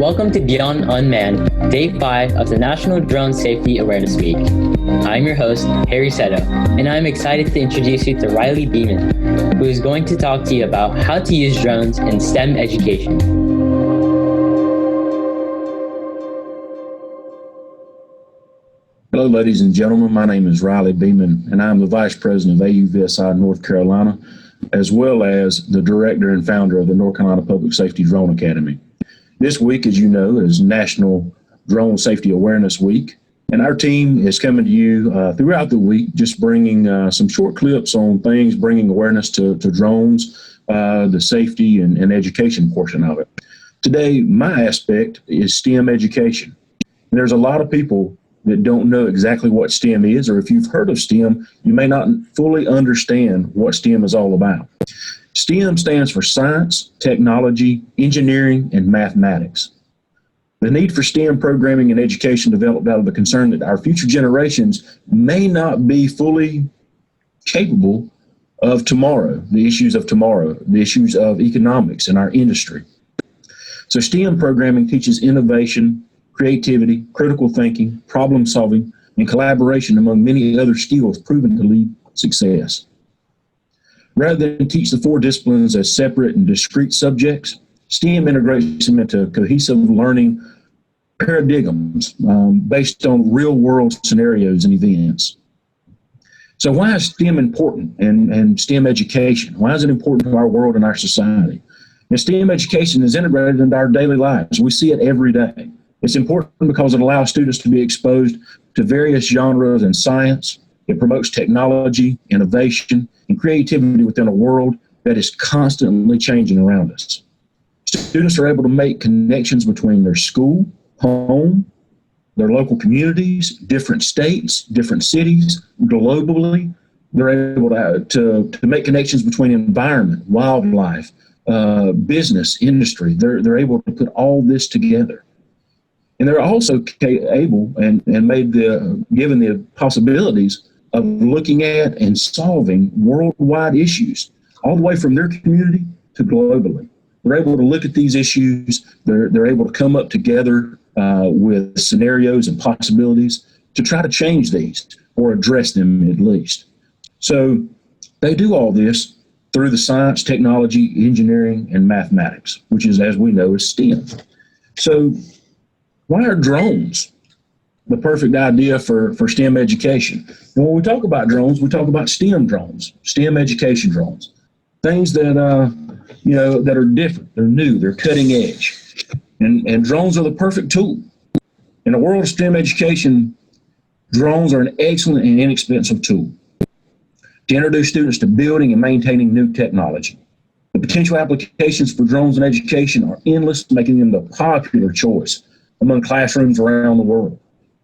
Welcome to Beyond Unmanned, Day 5 of the National Drone Safety Awareness Week. I'm your host, Harry Seto, and I'm excited to introduce you to Riley Beaman, who is going to talk to you about how to use drones in STEM education. Hello, ladies and gentlemen. My name is Riley Beaman, and I'm the Vice President of AUVSI North Carolina, as well as the Director and Founder of the North Carolina Public Safety Drone Academy. This week, as you know, is National Drone Safety Awareness Week, and our team is coming to you throughout the week, just bringing some short clips on things, bringing awareness to drones, the safety and education portion of it. Today, my aspect is STEM education. And there's a lot of people that don't know exactly what STEM is, or if you've heard of STEM, you may not fully understand what STEM is all about. STEM stands for science, technology, engineering, and mathematics. The need for STEM programming and education developed out of the concern that our future generations may not be fully capable of tomorrow, the issues of tomorrow, the issues of economics in our industry. So STEM programming teaches innovation, creativity, critical thinking, problem solving, and collaboration among many other skills proven to lead success. Rather than teach the four disciplines as separate and discrete subjects, STEM integrates them into cohesive learning paradigms based on real-world scenarios and events. So why is STEM important and STEM education? Why is it important to our world and our society? And STEM education is integrated into our daily lives. We see it every day. It's important because it allows students to be exposed to various genres in science. It promotes technology, innovation, and creativity within a world that is constantly changing around us. Students are able to make connections between their school, home, their local communities, different states, different cities, globally. They're able to make connections between environment, wildlife, business, industry. They're able to put all this together. And they're also able and given the possibilities of looking at and solving worldwide issues, all the way from their community to globally. They're able to look at these issues. They're able to come up together with scenarios and possibilities to try to change these or address them at least. So they do all this through the science, technology, engineering, and mathematics, which is, as we know, is STEM. So why are drones the perfect idea for STEM education? And when we talk about drones, we talk about STEM drones, STEM education drones, things that that are different, they're new, they're cutting edge, and drones are the perfect tool. In the world of STEM education, drones are an excellent and inexpensive tool to introduce students to building and maintaining new technology. The potential applications for drones in education are endless, making them the popular choice among classrooms around the world.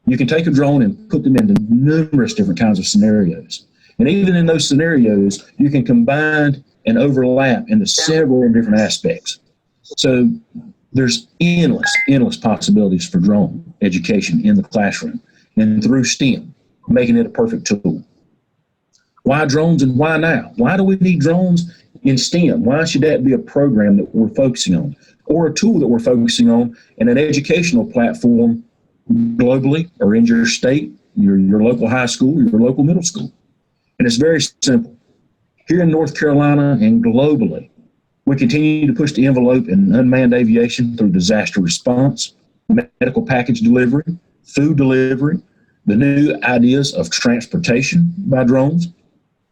You can take a drone and put them into numerous different kinds of scenarios. And even in those scenarios, you can combine and overlap into several different aspects. So there's endless possibilities for drone education in the classroom and through STEM, making it a perfect tool. Why drones and why now? Why do we need drones in STEM? Why should that be a program that we're focusing on, or a tool that we're focusing on in an educational platform globally or in your state, your local high school, your local middle school? And it's very simple. Here in North Carolina and globally, we continue to push the envelope in unmanned aviation through disaster response, medical package delivery, food delivery, the new ideas of transportation by drones,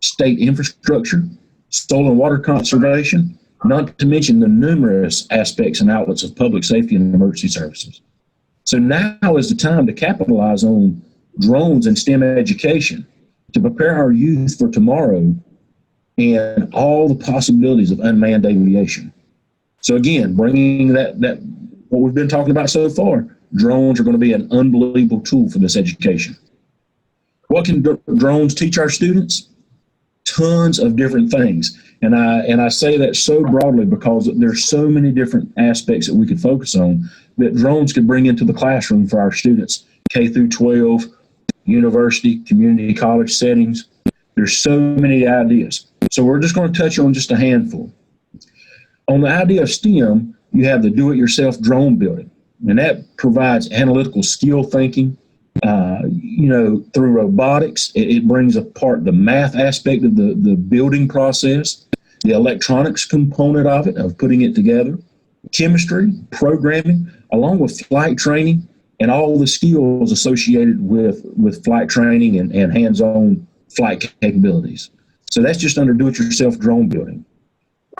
state infrastructure, soil and water conservation, not to mention the numerous aspects and outlets of public safety and emergency services. So now is the time to capitalize on drones and STEM education to prepare our youth for tomorrow and all the possibilities of unmanned aviation. So again, bringing that what we've been talking about so far, drones are going to be an unbelievable tool for this education. What can drones teach our students? Tons of different things. And I say that so broadly because there's so many different aspects that we could focus on that drones could bring into the classroom for our students, K through 12, university, community college settings. There's so many ideas. So we're just going to touch on just a handful. On the idea of STEM, you have the do-it-yourself drone building. And that provides analytical skill thinking. Through robotics, it brings apart the math aspect of the building process, the electronics component of it, of putting it together, chemistry, programming, along with flight training, and all the skills associated with flight training and hands-on flight capabilities. So that's just under do-it-yourself drone building.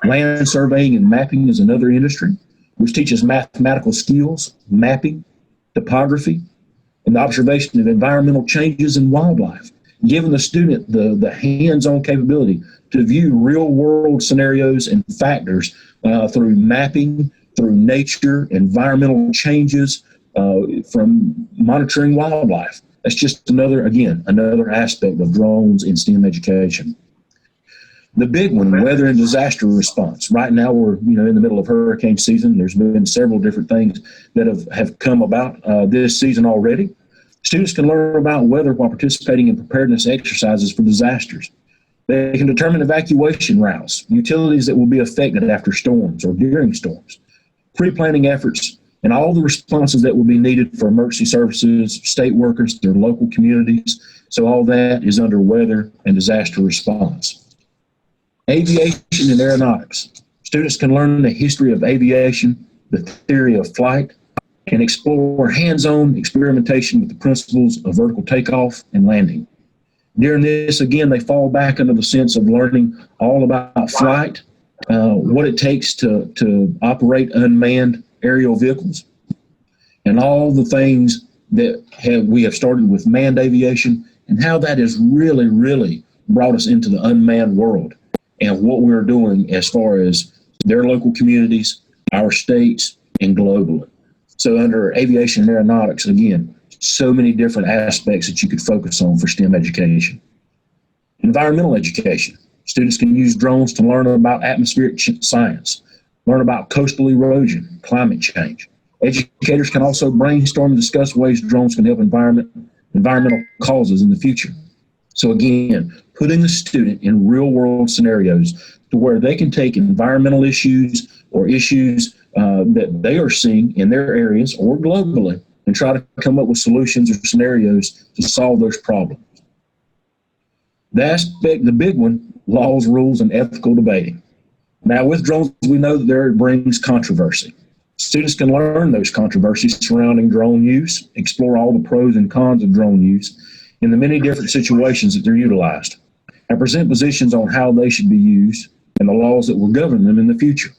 Land surveying and mapping is another industry, which teaches mathematical skills, mapping, topography, and the observation of environmental changes in wildlife, giving the student the hands-on capability to view real-world scenarios and factors through mapping, through nature, environmental changes, from monitoring wildlife. That's just another aspect of drones in STEM education. The big one, weather and disaster response. Right now, we're in the middle of hurricane season. There's been several different things that have come about this season already. Students can learn about weather while participating in preparedness exercises for disasters. They can determine evacuation routes, utilities that will be affected after storms or during storms, pre-planning efforts, and all the responses that will be needed for emergency services, state workers, their local communities. So all that is under weather and disaster response. Aviation and aeronautics. Students can learn the history of aviation, the theory of flight, and explore hands-on experimentation with the principles of vertical takeoff and landing. During this, again, they fall back under the sense of learning all about flight, what it takes to operate unmanned aerial vehicles, and all the things that we have started with manned aviation and how that has really, really brought us into the unmanned world and what we're doing as far as their local communities, our states, and globally. So under aviation and aeronautics, again, so many different aspects that you could focus on for STEM education. Environmental education. Students can use drones to learn about atmospheric science, learn about coastal erosion, climate change. Educators can also brainstorm and discuss ways drones can help environmental causes in the future. So again, putting the student in real-world scenarios to where they can take environmental issues or issues that they are seeing in their areas or globally and try to come up with solutions or scenarios to solve those problems. The big one, laws, rules, and ethical debating. Now, with drones, we know that there brings controversy. Students can learn those controversies surrounding drone use, explore all the pros and cons of drone use in the many different situations that they're utilized, and present positions on how they should be used and the laws that will govern them in the future.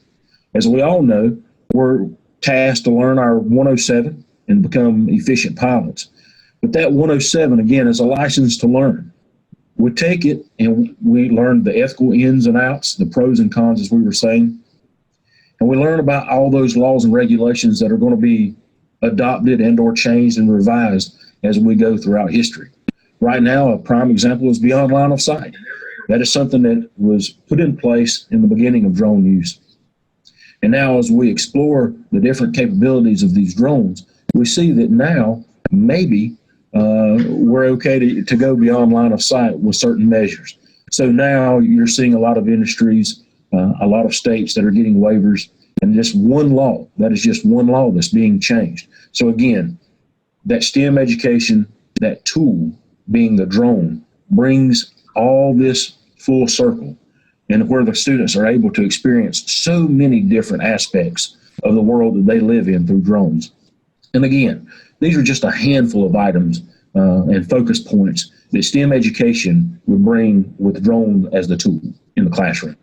As we all know, we're tasked to learn our 107 and become efficient pilots. But that 107, again, is a license to learn. We take it and we learn the ethical ins and outs, the pros and cons, as we were saying. And we learn about all those laws and regulations that are going to be adopted and or changed and revised as we go throughout history. Right now, a prime example is beyond line of sight. That is something that was put in place in the beginning of drone use. And now as we explore the different capabilities of these drones, we see that now maybe we're okay to go beyond line of sight with certain measures. So now you're seeing a lot of industries, a lot of states that are getting waivers, and just one law, that is just one law that's being changed. So again, that STEM education, that tool being the drone, brings all this full circle, and where the students are able to experience so many different aspects of the world that they live in through drones. And again, these are just a handful of items and focus points that STEM education would bring with drone as the tool in the classroom.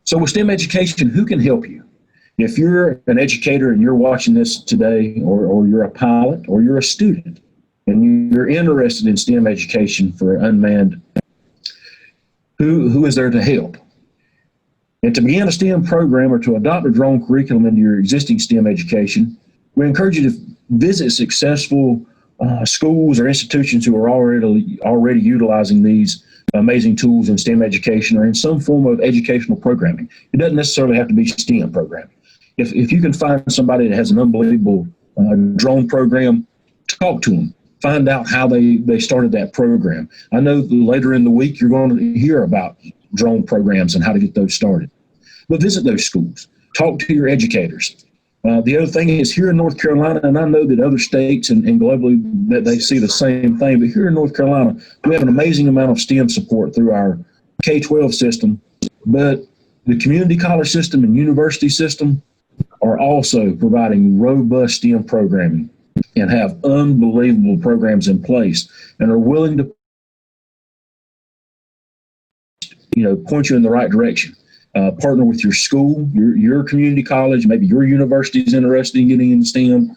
So with STEM education, who can help you? If you're an educator and you're watching this today, or you're a pilot, or you're a student, and you're interested in STEM education for unmanned, who is there to help? And to begin a STEM program or to adopt a drone curriculum into your existing STEM education, we encourage you to visit successful schools or institutions who are already utilizing these amazing tools in STEM education or in some form of educational programming. It doesn't necessarily have to be STEM programming. If you can find somebody that has an unbelievable drone program, talk to them. Find out how they started that program. I know later in the week you're going to hear about drone programs and how to get those started. But visit those schools. Talk to your educators. The other thing is here in North Carolina, and I know that other states and globally that they see the same thing, but here in North Carolina, we have an amazing amount of STEM support through our K-12 system, but the community college system and university system are also providing robust STEM programming and have unbelievable programs in place and are willing to point you in the right direction. Partner with your school, your community college, maybe your university is interested in getting into STEM.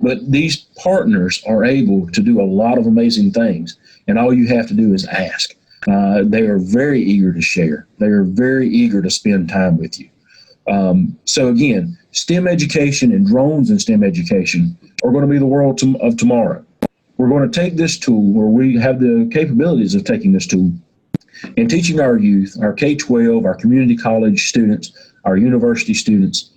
But these partners are able to do a lot of amazing things, and all you have to do is ask. They are very eager to share. They are very eager to spend time with you. So again, STEM education and drones in STEM education are going to be the world of tomorrow. We're going to take this tool, where we have the capabilities of taking this tool, and teaching our youth, our K-12, our community college students, our university students,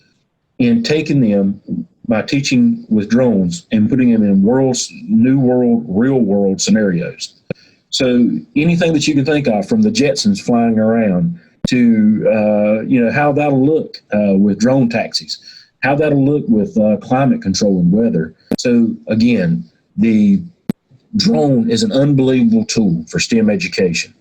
and taking them by teaching with drones and putting them in new world, real world scenarios. So anything that you can think of, from the Jetsons flying around to how that'll look with drone taxis, how that'll look with climate control and weather. So again, the drone is an unbelievable tool for STEM education.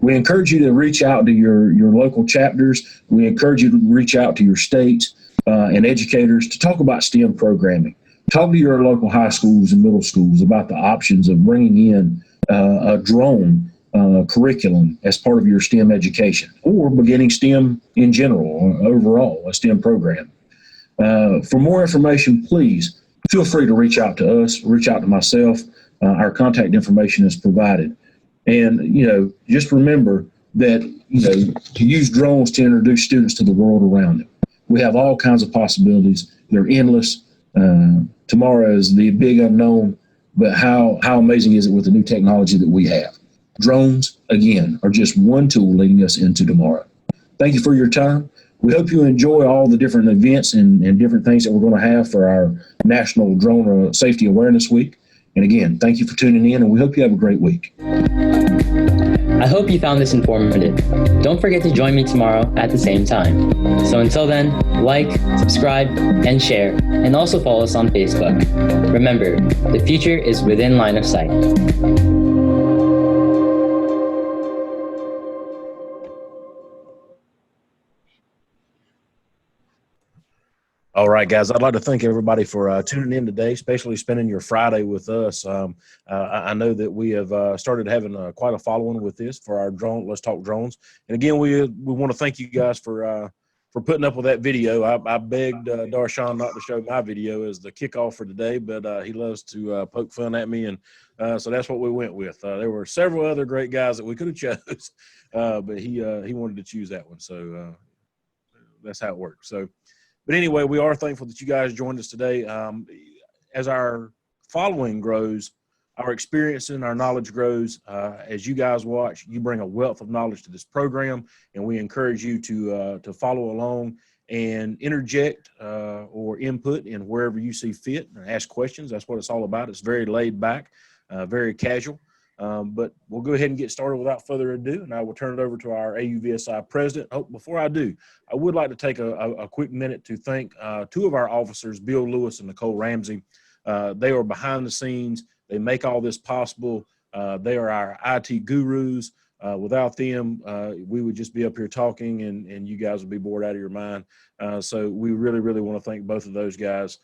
We encourage you to reach out to your local chapters. We encourage you to reach out to your states and educators to talk about STEM programming. Talk to your local high schools and middle schools about the options of bringing in a drone curriculum as part of your STEM education, or beginning STEM in general, or overall, a STEM program. For more information, please feel free to reach out to us, reach out to myself. Our contact information is provided. And, just remember that, to use drones to introduce students to the world around them. We have all kinds of possibilities. They're endless. Tomorrow is the big unknown, but how amazing is it with the new technology that we have? Drones, again, are just one tool leading us into tomorrow. Thank you for your time. We hope you enjoy all the different events and different things that we're going to have for our National Drone Safety Awareness Week. And again, thank you for tuning in, and we hope you have a great week. I hope you found this informative. Don't forget to join me tomorrow at the same time. So until then, like, subscribe, and share, and also follow us on Facebook. Remember, the future is within line of sight. All right, guys, I'd like to thank everybody for tuning in today, especially spending your Friday with us. I know that we have started having quite a following with this for our drone. Let's Talk Drones. And again, we want to thank you guys for putting up with that video. I begged Darshan not to show my video as the kickoff for today, but he loves to poke fun at me, and so that's what we went with. There were several other great guys that we could have chose, but he wanted to choose that one, so that's how it works. But anyway, we are thankful that you guys joined us today. As our following grows, our experience and our knowledge grows. As you guys watch, you bring a wealth of knowledge to this program, and we encourage you to follow along and interject or input in wherever you see fit, and ask questions. That's what it's all about. It's very laid back, very casual. But we'll go ahead and get started without further ado, and I will turn it over to our AUVSI president. Oh, before I do, I would like to take a quick minute to thank two of our officers, Bill Lewis and Nicole Ramsey. They are behind the scenes. They make all this possible. They are our IT gurus. Without them, we would just be up here talking, and you guys would be bored out of your mind. So we really, really want to thank both of those guys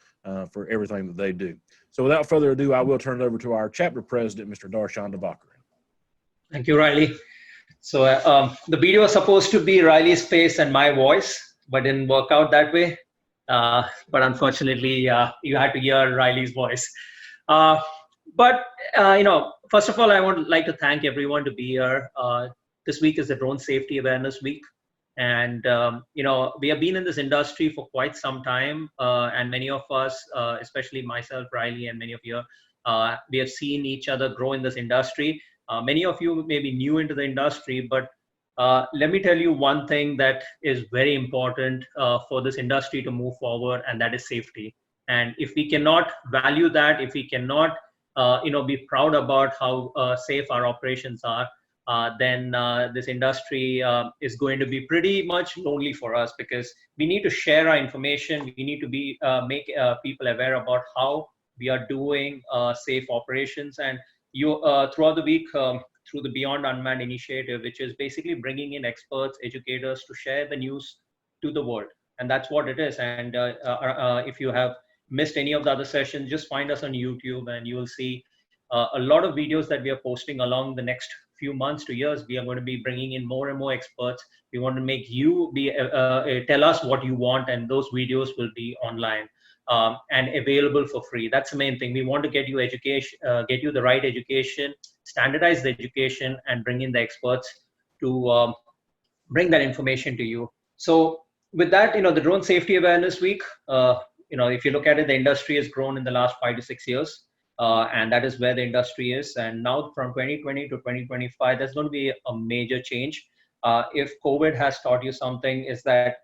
for everything that they do. So without further ado, I will turn it over to our chapter president, Mr. Darshan Divakaran. Thank you, Riley. So the video was supposed to be Riley's face and my voice, but didn't work out that way. But unfortunately, you had to hear Riley's voice. First of all, I would like to thank everyone to be here. This week is the Drone Safety Awareness Week. And, we have been in this industry for quite some time. And many of us, especially myself, Riley, and many of you, we have seen each other grow in this industry. Many of you may be new into the industry, but let me tell you one thing that is very important for this industry to move forward, and that is safety. And if we cannot value that, if we cannot, be proud about how safe our operations are, then this industry is going to be pretty much lonely for us, because we need to share our information. We need to make people aware about how we are doing safe operations. And you throughout the week, through the Beyond Unmanned initiative, which is basically bringing in experts, educators to share the news to the world. And that's what it is. And if you have missed any of the other sessions, just find us on YouTube and you will see a lot of videos that we are posting along the next few months to years. We are going to be bringing in more and more experts. We want to make you tell us what you want, and those videos will be online and available for free. That's the main thing. We want to get you education, get you the right education, standardize the education, and bring in the experts to bring that information to you. So with that, the Drone Safety Awareness Week, if you look at it, the industry has grown in the last 5 to 6 years. And that is where the industry is. And now from 2020 to 2025, there's going to be a major change. If COVID has taught you something, is that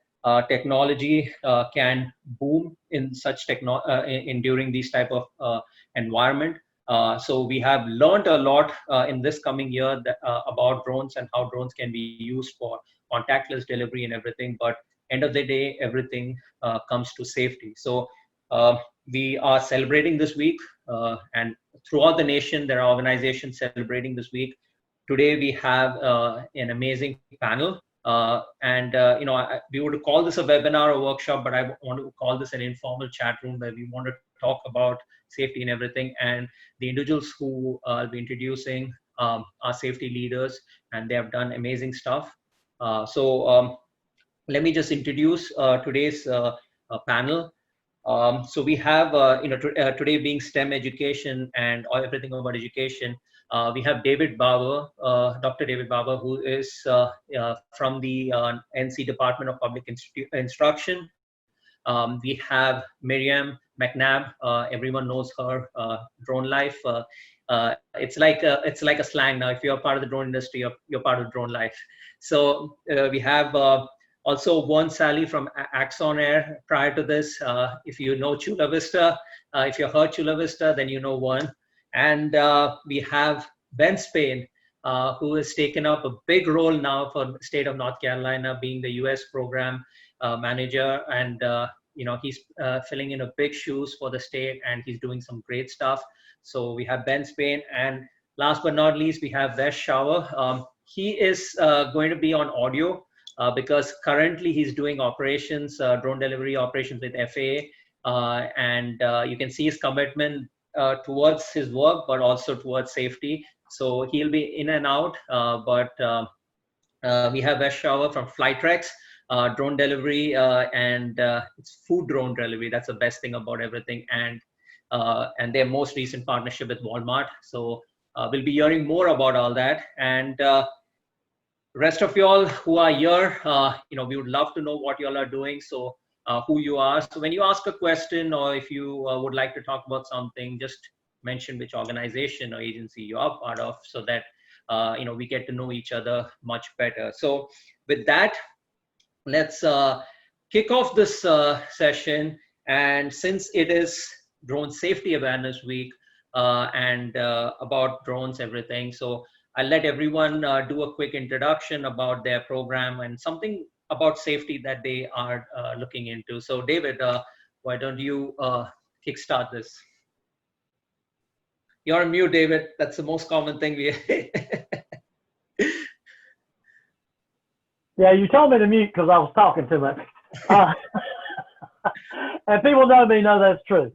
technology can boom in such during these type of environment. So we have learned a lot in this coming year about drones and how drones can be used for contactless delivery and everything. But end of the day, everything comes to safety. So we are celebrating this week, and throughout the nation, there are organizations celebrating this week. Today, we have an amazing panel. We would call this a webinar or workshop, but I want to call this an informal chat room where we want to talk about safety and everything. And the individuals who I'll be introducing are safety leaders, and they have done amazing stuff. Let me just introduce today's panel. So we have, today being STEM education and everything about education, we have David Barbour, Dr. David Barbour, who is from the NC Department of Public Instruction. We have Miriam McNabb. Everyone knows her. DroneLife. It's like a slang now. If you're part of the drone industry, you're part of DroneLife. So we have also Vern Sallee from Axon US. Prior to this, if you know Chula Vista, if you heard Chula Vista, then you know Vern. And we have Ben Spain, who has taken up a big role now for the state of North Carolina, being the US program manager. And he's filling in a big shoes for the state, and he's doing some great stuff. So we have Ben Spain, and last but not least, we have Wes Shover. He is going to be on audio. Because currently he's doing operations, drone delivery operations with FAA, and you can see his commitment towards his work, but also towards safety. So he'll be in and out, but we have Wes Shover from Flytrex, drone delivery, and it's food drone delivery. That's the best thing about everything, and their most recent partnership with Walmart. So we'll be hearing more about all that. And rest of y'all who are here, we would love to know what y'all are doing. So who you are. So when you ask a question, or if you would like to talk about something, just mention which organization or agency you are part of, so that we get to know each other much better. So with that, let's kick off this session. And since it is Drone Safety Awareness Week and about drones, everything, so I'll let everyone do a quick introduction about their program and something about safety that they are looking into. So David, why don't you kickstart this? You're on mute, David. That's the most common thing we Yeah, you told me to mute because I was talking too much. And people know me, know that's true.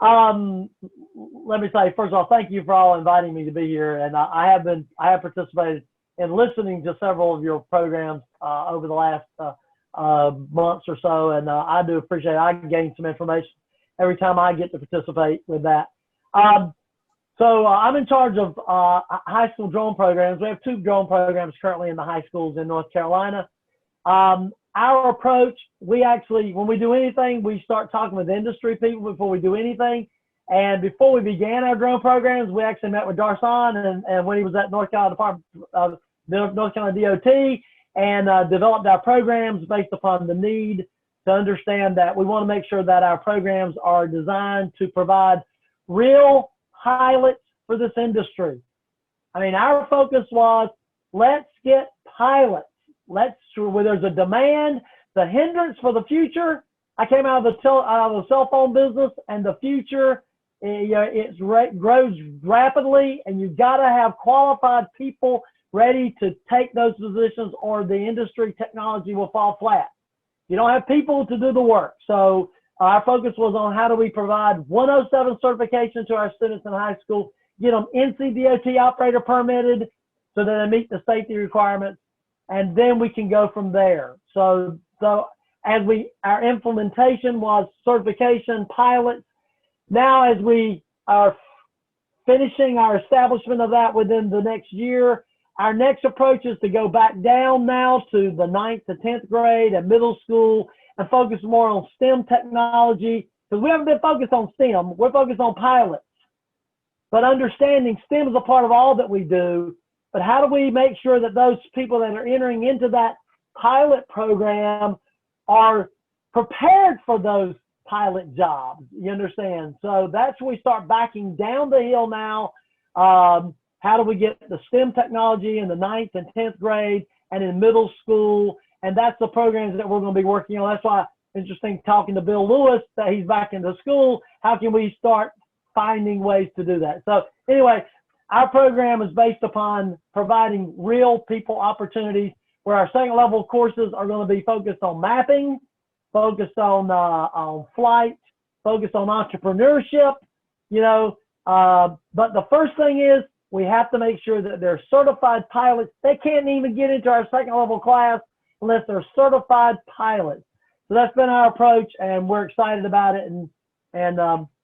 Let me say, first of all, thank you for all inviting me to be here. And I have participated in listening to several of your programs over the last months or so. And I do appreciate it. I gain some information every time I get to participate with that. So I'm in charge of high school drone programs. We have 2 drone programs currently in the high schools in North Carolina. Our approach, we actually, when we do anything, we start talking with industry people before we do anything. And before we began our drone programs, we actually met with Darshan and when he was at North Carolina Department of North Carolina DOT, and developed our programs based upon the need to understand that we want to make sure that our programs are designed to provide real pilots for this industry. I mean, our focus was let's get pilots. Where there's a demand, the hindrance for the future. I came out of the cell phone business, and the future, grows rapidly, and you've got to have qualified people ready to take those positions, or the industry technology will fall flat. You don't have people to do the work. So our focus was on how do we provide 107 certification to our students in high school, get them NCDOT operator permitted so that they meet the safety requirements, and then we can go from there. So our implementation was certification, pilots. Now, as we are finishing our establishment of that within the next year, our next approach is to go back down now to the 9th to 10th grade and middle school and focus more on STEM technology, because we haven't been focused on STEM. We're focused on pilots. But understanding STEM is a part of all that we do. But how do we make sure that those people that are entering into that pilot program are prepared for those pilot jobs? You understand? So that's where we start backing down the hill now. How do we get the STEM technology in the 9th and 10th grade and in middle school? And that's the programs that we're going to be working on. That's why interesting talking to Bill Lewis that he's back into school. How can we start finding ways to do that? So anyway, our program is based upon providing real people opportunities, where our second level courses are going to be focused on mapping, focused on flight, focused on entrepreneurship, but the first thing is we have to make sure that they're certified pilots. They can't even get into our second level class unless they're certified pilots. So that's been our approach, and we're excited about it. And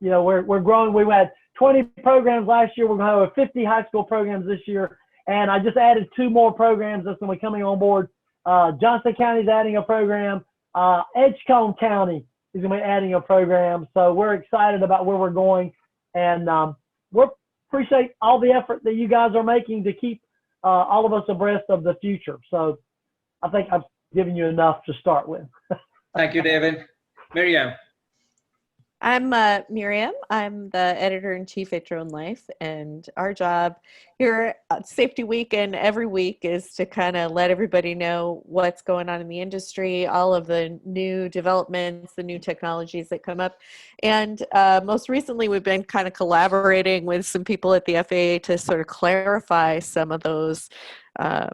we're growing. We had 20 programs last year. We're going to have 50 high school programs this year. And I just added 2 more programs that's going to be coming on board. Johnston County is adding a program. Edgecombe County is going to be adding a program. So we're excited about where we're going. And we appreciate all the effort that you guys are making to keep all of us abreast of the future. So I think I've given you enough to start with. Thank you, David. Miriam. I'm Miriam. I'm the editor-in-chief at DroneLife, and our job here at Safety Week and every week is to kind of let everybody know what's going on in the industry, all of the new developments, the new technologies that come up. And most recently, we've been kind of collaborating with some people at the FAA to sort of clarify some of those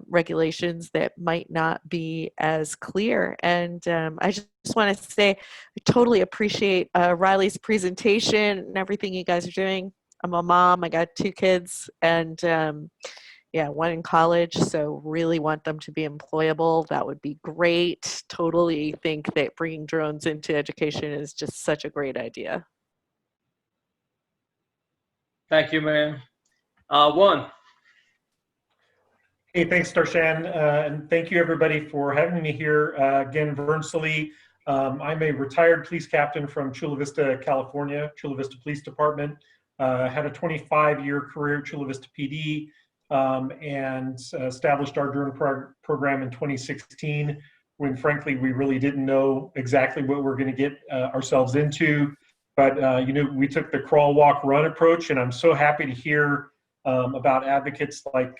regulations that might not be as clear. And I just want to say I totally appreciate Riley's presentation and everything you guys are doing. I'm a mom. I got 2 kids, and one in college, so really want them to be employable. That would be great. Totally think that bringing drones into education is just such a great idea. Thank you, Miriam. Juan. Hey, thanks, Darshan, and thank you everybody for having me here. Again, Vern Sallee. I'm a retired police captain from Chula Vista, California, Chula Vista Police Department. Had a 25-year career at Chula Vista PD, and established our drone program in 2016, when frankly we really didn't know exactly what we're going to get ourselves into. But we took the crawl, walk, run approach, and I'm so happy to hear about advocates like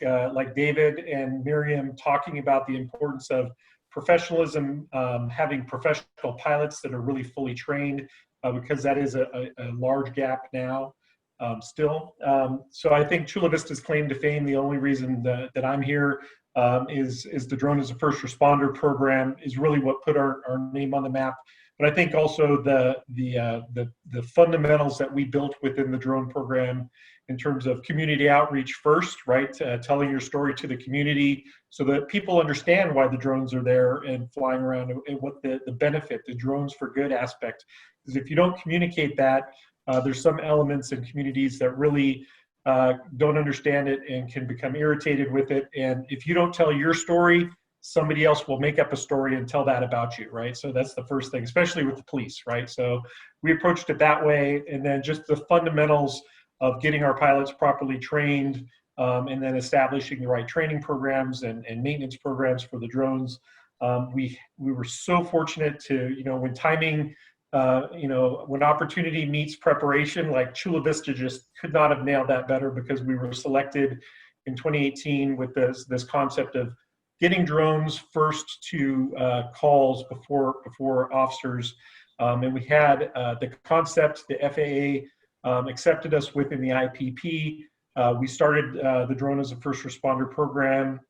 David and Miriam talking about the importance of professionalism, having professional pilots that are really fully trained, because that is a large gap now still. So I think Chula Vista's claim to fame, the only reason that I'm here is the Drone as a First Responder program is really what put our name on the map. But I think also the fundamentals that we built within the drone program in terms of community outreach first, right? Telling your story to the community so that people understand why the drones are there and flying around, and what the benefit, the drones for good aspect. Because if you don't communicate that, there's some elements in communities that really don't understand it and can become irritated with it. And if you don't tell your story, somebody else will make up a story and tell that about you, right? So that's the first thing, especially with the police, right? So we approached it that way, and then just the fundamentals of getting our pilots properly trained, and then establishing the right training programs and maintenance programs for the drones. We were so fortunate to, when timing, when opportunity meets preparation, like Chula Vista just could not have nailed that better, because we were selected in 2018 with this concept of getting drones first to calls before officers. And we had the concept, the FAA accepted us within the IPP. We started the Drone as a First Responder program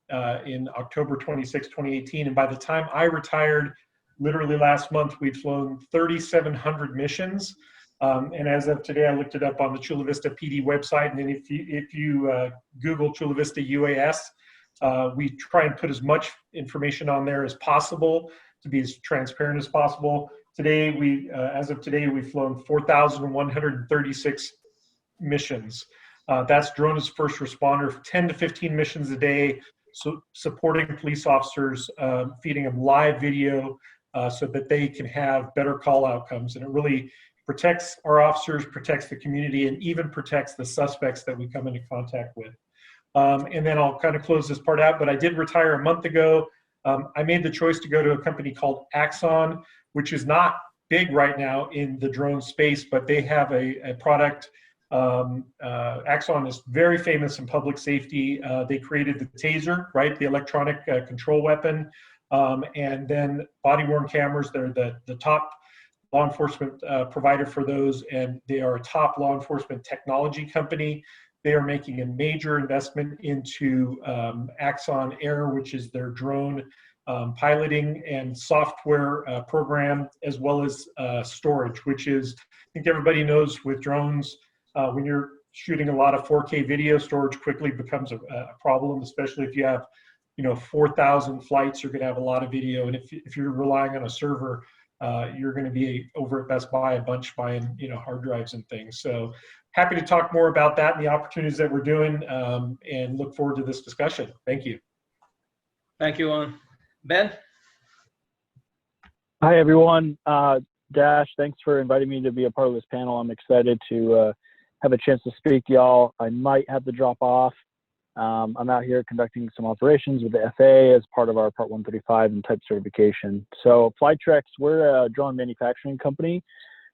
in October 26, 2018. And by the time I retired, literally last month, we'd flown 3,700 missions. And as of today, I looked it up on the Chula Vista PD website. And then if you Google Chula Vista UAS, we try and put as much information on there as possible to be as transparent as possible. Today, as of today, we've flown 4,136 missions. That's Drone as First Responder, 10 to 15 missions a day, so supporting police officers, feeding them live video so that they can have better call outcomes. And it really protects our officers, protects the community, and even protects the suspects that we come into contact with. And then I'll kind of close this part out, but I did retire a month ago. I made the choice to go to a company called Axon, which is not big right now in the drone space, but they have a product. Axon is very famous in public safety. They created the taser, right? The electronic control weapon. And then body-worn cameras, they're the top law enforcement provider for those, and they are a top law enforcement technology company. They are making a major investment into Axon Air, which is their drone piloting and software program, as well as storage, which is, I think everybody knows with drones, when you're shooting a lot of 4K video, storage quickly becomes a problem, especially if you have 4,000 flights, you're going to have a lot of video. And if you're relying on a server, you're going to be over at Best Buy a bunch buying hard drives and things. So happy to talk more about that and the opportunities that we're doing, and look forward to this discussion. Thank you. Thank you, Ben. Hi, everyone. Dash, thanks for inviting me to be a part of this panel. I'm excited to have a chance to speak to y'all. I might have to drop off. I'm out here conducting some operations with the FAA as part of our Part 135 and type certification. So Flytrex, we're a drone manufacturing company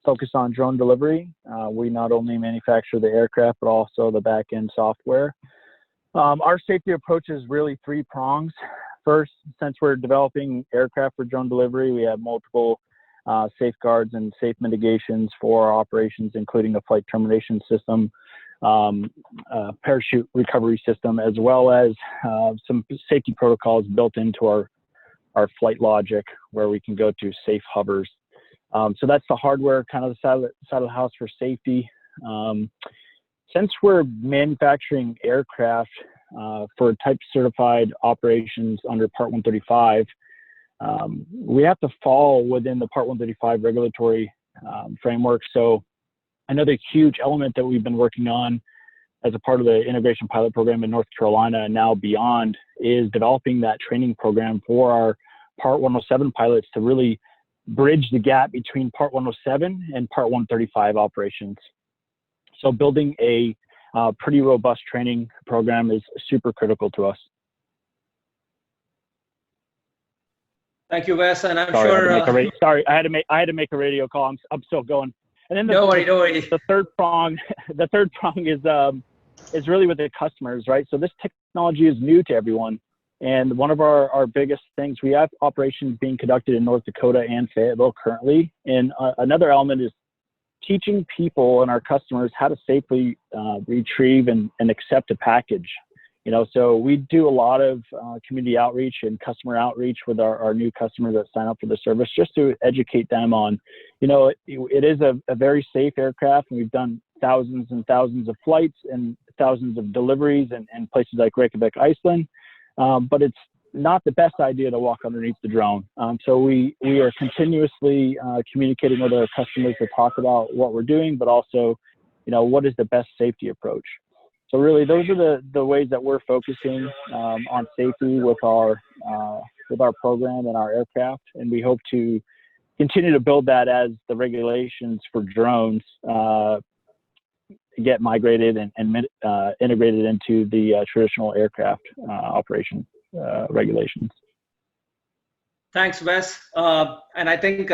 focused on drone delivery. We not only manufacture the aircraft, but also the back-end software. Our safety approach is really three prongs. First, since we're developing aircraft for drone delivery, we have multiple safeguards and safe mitigations for our operations, including a flight termination system, parachute recovery system, as well as some safety protocols built into our flight logic where we can go to safe hovers. So that's the hardware, kind of the side of the house for safety. Since we're manufacturing aircraft for type certified operations under Part 135, we have to fall within the Part 135 regulatory framework. So another huge element that we've been working on as a part of the integration pilot program in North Carolina and now beyond is developing that training program for our Part 107 pilots to really bridge the gap between Part 107 and Part 135 operations. So building a pretty robust training program is super critical to us. Thank you, Wes, and I'm Sorry, sure. Sorry, I had to make a radio call. I'm still going. And then No worry. the third prong is really with the customers, right? So this technology is new to everyone. And one of our biggest things, we have operations being conducted in North Dakota and Fayetteville currently. And another element is teaching people and our customers how to safely retrieve and accept a package. So we do a lot of community outreach and customer outreach with our new customers that sign up for the service, just to educate them on, it is a very safe aircraft, and we've done thousands and thousands of flights and thousands of deliveries in places like Reykjavik, Iceland. But it's not the best idea to walk underneath the drone. So we are continuously communicating with our customers to talk about what we're doing, but also, what is the best safety approach. So really, those are the ways that we're focusing on safety with our program and our aircraft, and we hope to continue to build that as the regulations for drones get migrated and integrated into the traditional aircraft operation regulations. Thanks, Wes. And I think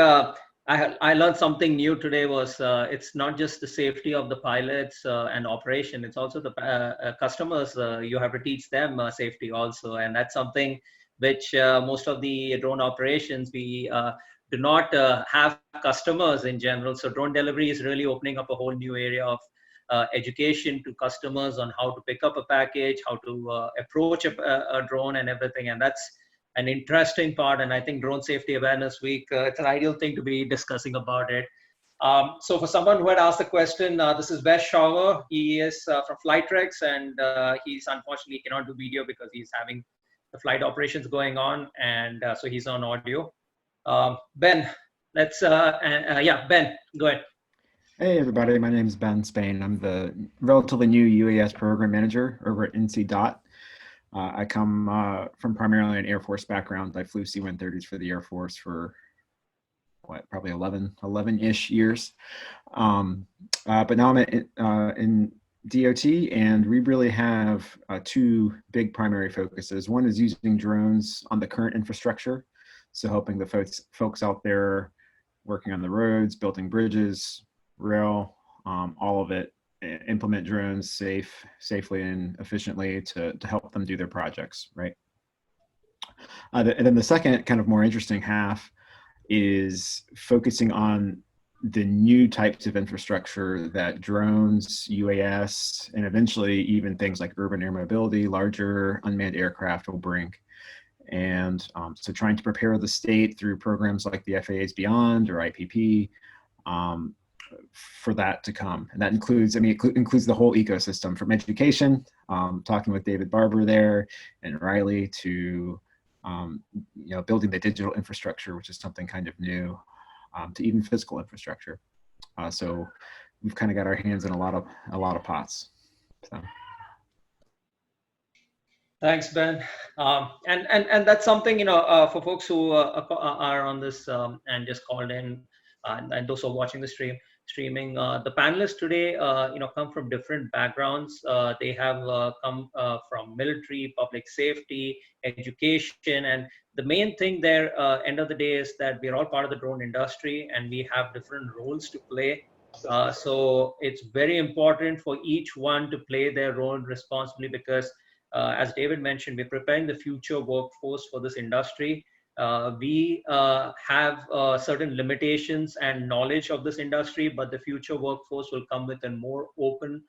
I learned something new today was it's not just the safety of the pilots and operation, it's also the customers. You have to teach them safety also. And that's something which most of the drone operations, we do not have customers in general. So drone delivery is really opening up a whole new area of education to customers on how to pick up a package, how to approach a drone and everything. And that's an interesting part. And I think Drone Safety Awareness Week, it's an ideal thing to be discussing about it. So for someone who had asked the question, this is Wes Shover. He is from Flytrex, and he's unfortunately cannot do video because he's having the flight operations going on, and so he's on audio. Ben, let's, Ben, go ahead. Hey everybody, my name is Ben Spain. I'm the relatively new UAS program manager over at NC DOT. I come from primarily an Air Force background. I flew C-130s for the Air Force for probably 11-ish years. But now I'm in DOT, and we really have two big primary focuses. One is using drones on the current infrastructure. So helping the folks out there working on the roads, building bridges, rail, all of it, implement drones safely and efficiently to help them do their projects, right? And then the second kind of more interesting half is focusing on the new types of infrastructure that drones, UAS, and eventually even things like urban air mobility, larger unmanned aircraft will bring. And so trying to prepare the state through programs like the FAA's Beyond or IPP, for that to come. And that includes, it includes the whole ecosystem from education, talking with David Barbour there and Riley, to building the digital infrastructure, which is something kind of new, to even physical infrastructure. So we've kind of got our hands in a lot of pots. So. Thanks, Ben. And that's something, for folks who are on this and just called in, and those who are watching the streaming, the panelists today, come from different backgrounds. They have come from military, public safety, education, and the main thing there, end of the day, is that we're all part of the drone industry and we have different roles to play. So it's very important for each one to play their role responsibly, because as David mentioned, we're preparing the future workforce for this industry. We have certain limitations and knowledge of this industry, but the future workforce will come with a more open,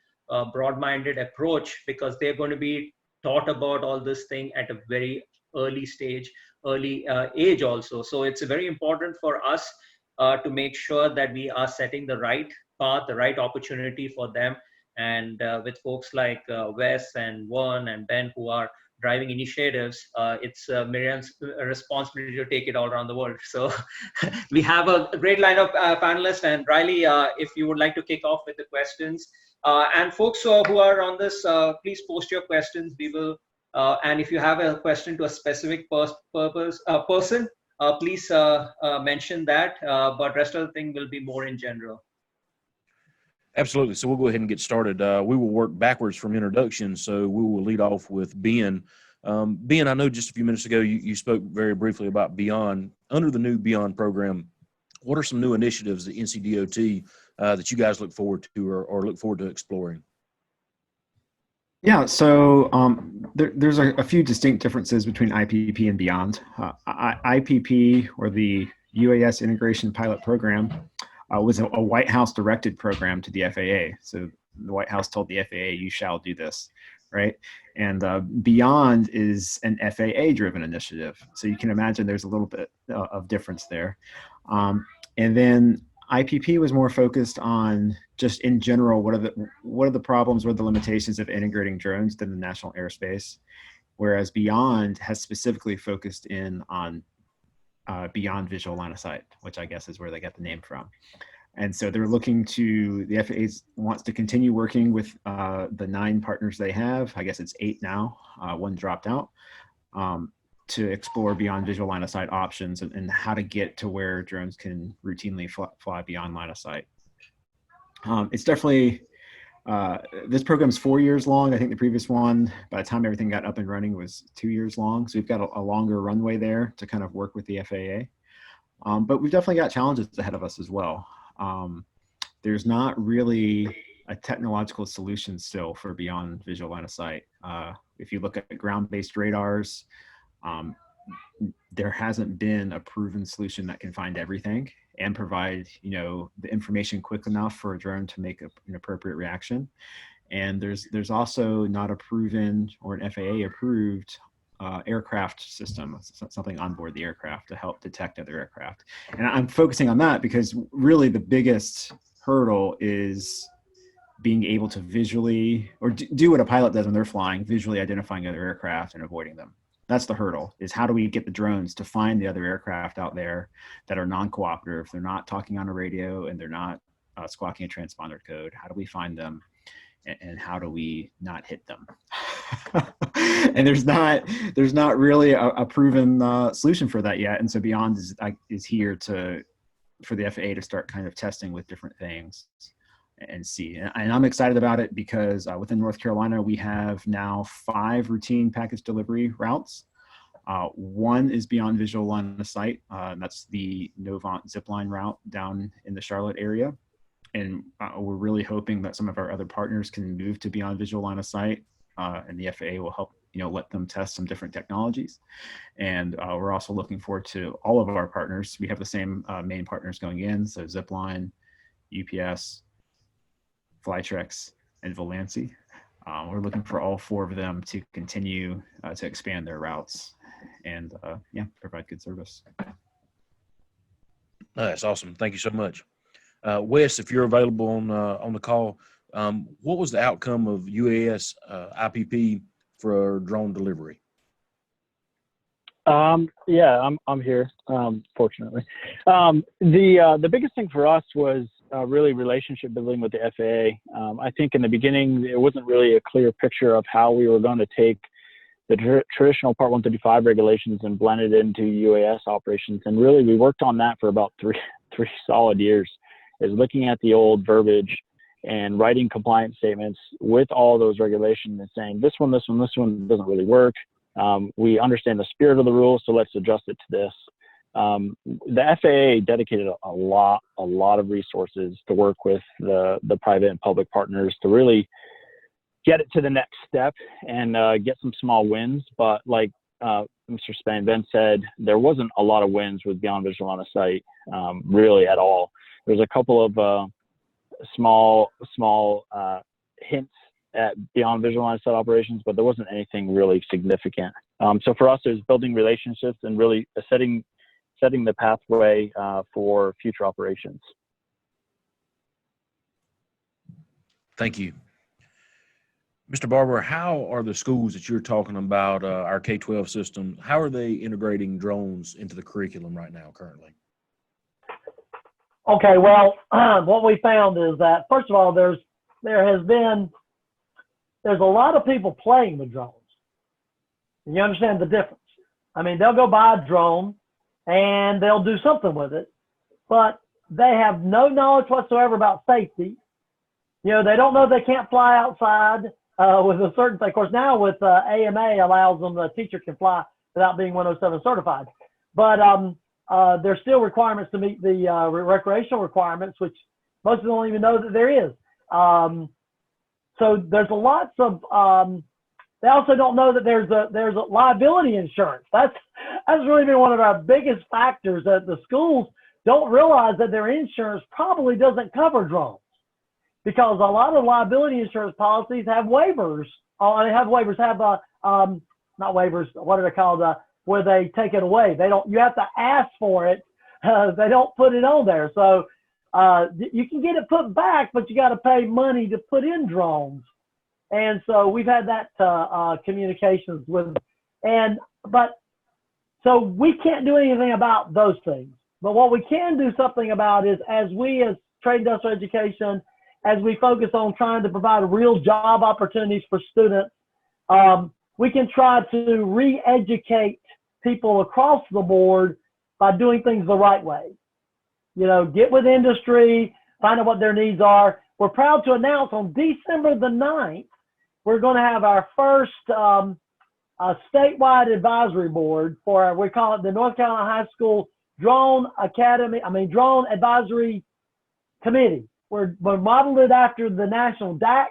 broad-minded approach, because they're going to be taught about all this thing at a very early stage, age also. So it's very important for us to make sure that we are setting the right path, the right opportunity for them. And with folks like Wes and Vern and Ben, who are driving initiatives, it's Miriam's responsibility to take it all around the world. So we have a great lineup of panelists. And Riley, if you would like to kick off with the questions. And folks who are on this, please post your questions. We will, and if you have a question to a specific person, please mention that. But rest of the thing will be more in general. Absolutely. So we'll go ahead and get started. We will work backwards from introduction. So we will lead off with Ben. Ben, I know just a few minutes ago you spoke very briefly about Beyond. Under the new Beyond program, what are some new initiatives at NCDOT that you guys look forward to or look forward to exploring? Yeah, so there's a few distinct differences between IPP and Beyond. IPP, or the UAS Integration Pilot Program, was a White House directed program to the FAA. So the White House told the FAA, you shall do this, right? And Beyond is an FAA driven initiative. So you can imagine there's a little bit of difference there. And then IPP was more focused on just in general, what are the problems, what are the limitations of integrating drones in the national airspace? Whereas Beyond has specifically focused in on beyond visual line of sight, which I guess is where they got the name from. And so they're looking to, the FAA wants to continue working with the 9 partners they have. I guess it's 8 now, 1 dropped out, to explore beyond visual line of sight options and how to get to where drones can routinely fly beyond line of sight. It's definitely, this program's 4 years long. I think the previous one, by the time everything got up and running, was 2 years long. So we've got a longer runway there to kind of work with the FAA. But we've definitely got challenges ahead of us as well. There's not really a technological solution still for beyond visual line of sight. If you look at ground-based radars, there hasn't been a proven solution that can find everything and provide, the information quick enough for a drone to make an appropriate reaction. And there's also not a proven or an FAA approved aircraft system, something on board the aircraft to help detect other aircraft. And I'm focusing on that because really the biggest hurdle is being able to visually, or do what a pilot does when they're flying, visually identifying other aircraft and avoiding them. That's the hurdle, is how do we get the drones to find the other aircraft out there that are non-cooperative, they're not talking on a radio and they're not squawking a transponder code. How do we find them? And how do we not hit them? And there's not really a proven solution for that yet. And so Beyond is here for the FAA to start kind of testing with different things and see. And I'm excited about it because within North Carolina, we have now 5 routine package delivery routes. One is beyond visual line of sight. And that's the Novant zipline route down in the Charlotte area. And we're really hoping that some of our other partners can move to beyond visual line of sight, and the FAA will help, let them test some different technologies. And we're also looking forward to all of our partners. We have the same main partners going in, so Zipline, UPS, Flytrex, and Volancy. We're looking for all 4 of them to continue to expand their routes and provide good service. That's awesome. Thank you so much. Wes, if you're available on the call, what was the outcome of UAS IPP for drone delivery? I'm here, fortunately. The biggest thing for us was really relationship building with the FAA. I think in the beginning, there wasn't really a clear picture of how we were going to take the traditional Part 135 regulations and blend it into UAS operations. And really, we worked on that for about three solid years, is looking at the old verbiage and writing compliance statements with all those regulations and saying, this one doesn't really work. We understand the spirit of the rules, so let's adjust it to this. The FAA dedicated a lot of resources to work with the private and public partners to really get it to the next step and get some small wins. But like Mr. Ben said, there wasn't a lot of wins with beyond visual line of sight, really at all. There's a couple of small hints at beyond visual line of sight operations, but there wasn't anything really significant. So for us, it was building relationships and really setting the pathway for future operations. Thank you. Mr. Barbour, how are the schools that you're talking about, our K-12 system, how are they integrating drones into the curriculum right now currently? Okay, well, what we found is that, first of all, there's a lot of people playing with drones. You understand the difference. I mean, they'll go buy a drone and they'll do something with it, but they have no knowledge whatsoever about safety. They don't know they can't fly outside with a certain thing. Of course, now with AMA allows them, the teacher can fly without being 107 certified. But there's still requirements to meet the recreational requirements, which most of them don't even know that there is. So there's lots of, they also don't know that there's a liability insurance. That's really been one of our biggest factors, that the schools don't realize that their insurance probably doesn't cover drones, because a lot of liability insurance policies have waivers. Not waivers, what are they called? Where they take it away. You have to ask for it. They don't put it on there. So you can get it put back, but you got to pay money to put in drones. And so we've had that communications with, so we can't do anything about those things. But what we can do something about is, as trade industrial education, as we focus on trying to provide real job opportunities for students, we can try to re-educate people across the board by doing things the right way. Get with industry, find out what their needs are. We're proud to announce on December the 9th, we're going to have our first statewide advisory board for, we call it the North Carolina High School Drone Advisory Committee. We're modeled it after the national DAC.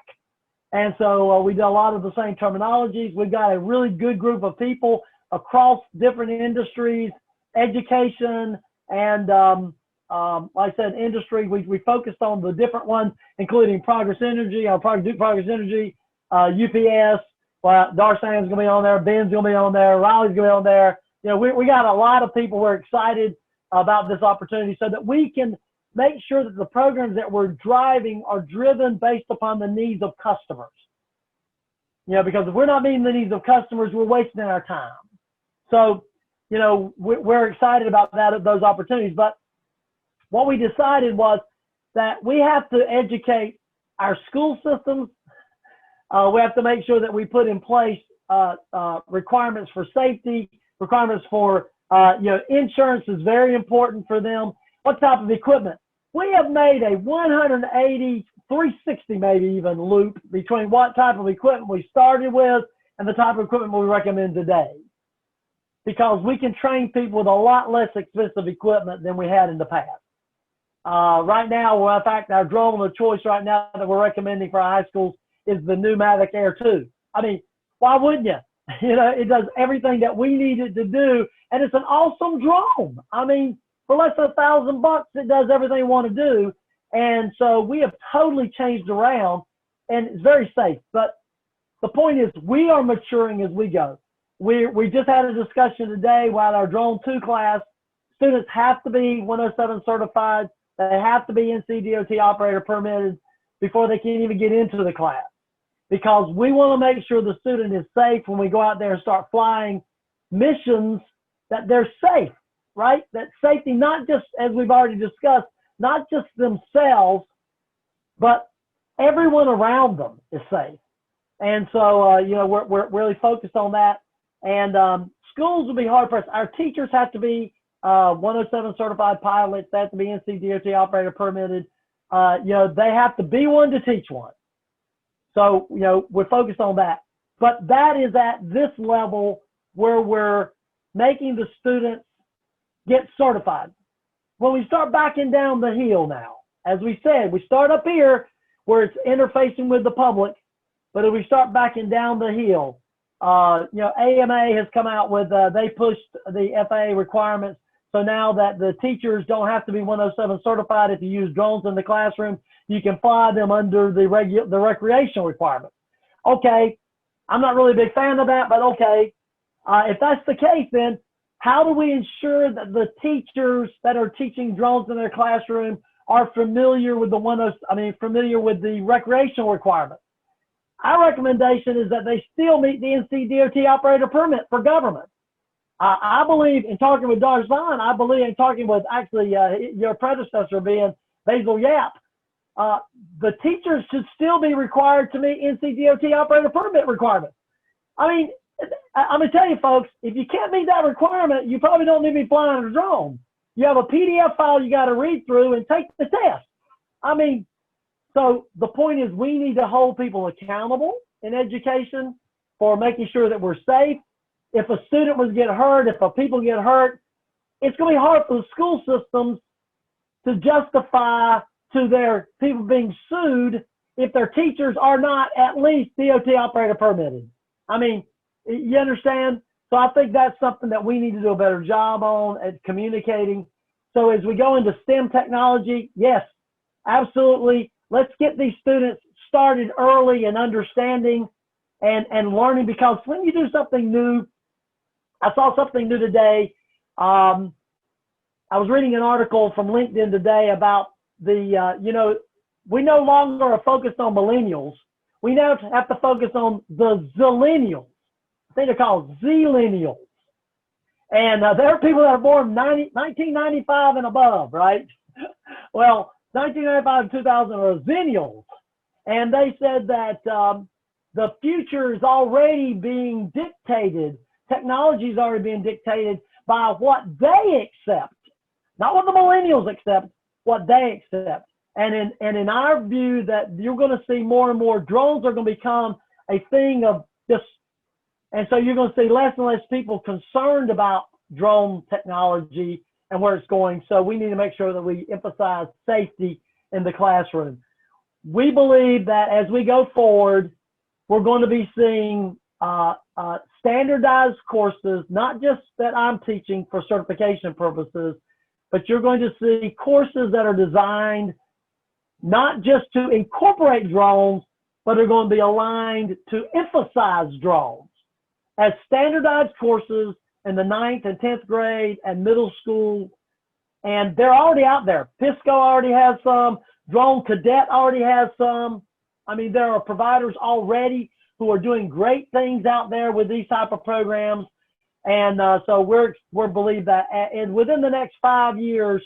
And so we do a lot of the same terminologies. We've got a really good group of people across different industries, education, and like I said, industry. We focused on the different ones, including Progress Energy, Progress Energy, UPS. Well, Darshan's going to be on there. Ben's going to be on there. Riley's going to be on there. You know, we got a lot of people who are excited about this opportunity so that we can make sure that the programs that we're driving are driven based upon the needs of customers. You know, because if we're not meeting the needs of customers, we're wasting our time. So, you know, we're excited about those opportunities. But what we decided was that we have to educate our school systems. We have to make sure that we put in place requirements for safety, requirements for, you know, insurance is very important for them. What type of equipment? We have made a 180, 360 maybe even loop between what type of equipment we started with and the type of equipment we recommend today. Because we can train people with a lot less expensive equipment than we had in the past. Right now, well, in fact, our drone of choice right now that we're recommending for our high schools is the new Mavic Air 2. I mean, why wouldn't you? You know, it does everything that we need it to do, and it's an awesome drone. I mean, for less than $1,000, it does everything you want to do. And so we have totally changed around, and it's very safe. But the point is, we are maturing as we go. We just had a discussion today while our Drone 2 class, students have to be 107 certified. They have to be NCDOT operator permitted before they can even get into the class. Because we want to make sure the student is safe when we go out there and start flying missions, that they're safe, right? That safety, not just, as we've already discussed, not just themselves, but everyone around them is safe. And so, you know, we're really focused on that. And schools will be hard pressed. Our teachers have to be 107 certified pilots. They have to be NCDOT operator permitted. You know, they have to be one to teach one. So, you know, we're focused on that. But that is at this level where we're making the students get certified. When we start backing down the hill now, as we said, we start up here where it's interfacing with the public, but if we start backing down the hill, you know, AMA has come out with, they pushed the FAA requirements. So now that the teachers don't have to be 107 certified if you use drones in the classroom, you can fly them under the recreational requirements. Okay, I'm not really a big fan of that, but okay. If that's the case, then how do we ensure that the teachers that are teaching drones in their classroom are familiar with familiar with the recreational requirements? Our recommendation is that they still meet the NCDOT operator permit for government. I believe, in talking with Darshan, I believe in talking with actually your predecessor being Basil Yap, the teachers should still be required to meet NCDOT operator permit requirements. I mean, I'm going to tell you, folks, if you can't meet that requirement, you probably don't need to be flying a drone. You have a PDF file you got to read through and take the test. I mean, so the point is we need to hold people accountable in education for making sure that we're safe. If a student was get hurt, if people get hurt, it's going to be hard for the school systems to justify to their people being sued if their teachers are not at least DOT operator permitted. I mean, you understand? So I think that's something that we need to do a better job on at communicating. So as we go into STEM technology, yes, absolutely. Let's get these students started early and understanding and learning, because when you do something new, I saw something new today. I was reading an article from LinkedIn today about the, you know, we no longer are focused on millennials. We now have to focus on the zillennials. I think they're called zillennials. And there are people that are born 1995 and above, right? Well, 1995 and 2000 are zennials. And they said that the future is already being dictated. Technology is already being dictated by what they accept, not what the millennials accept, what they accept. And in our view, that you're going to see more and more drones are going to become a thing of just, and so you're going to see less and less people concerned about drone technology and where it's going. So we need to make sure that we emphasize safety in the classroom. We believe that as we go forward, we're going to be seeing standardized courses, not just that I'm teaching for certification purposes, but you're going to see courses that are designed not just to incorporate drones, but are going to be aligned to emphasize drones as standardized courses in the 9th and 10th grade and middle school. And they're already out there. Pisco already has some. Drone Cadet already has some. I mean, there are providers already who are doing great things out there with these type of programs. And so we're believe that within the next 5 years,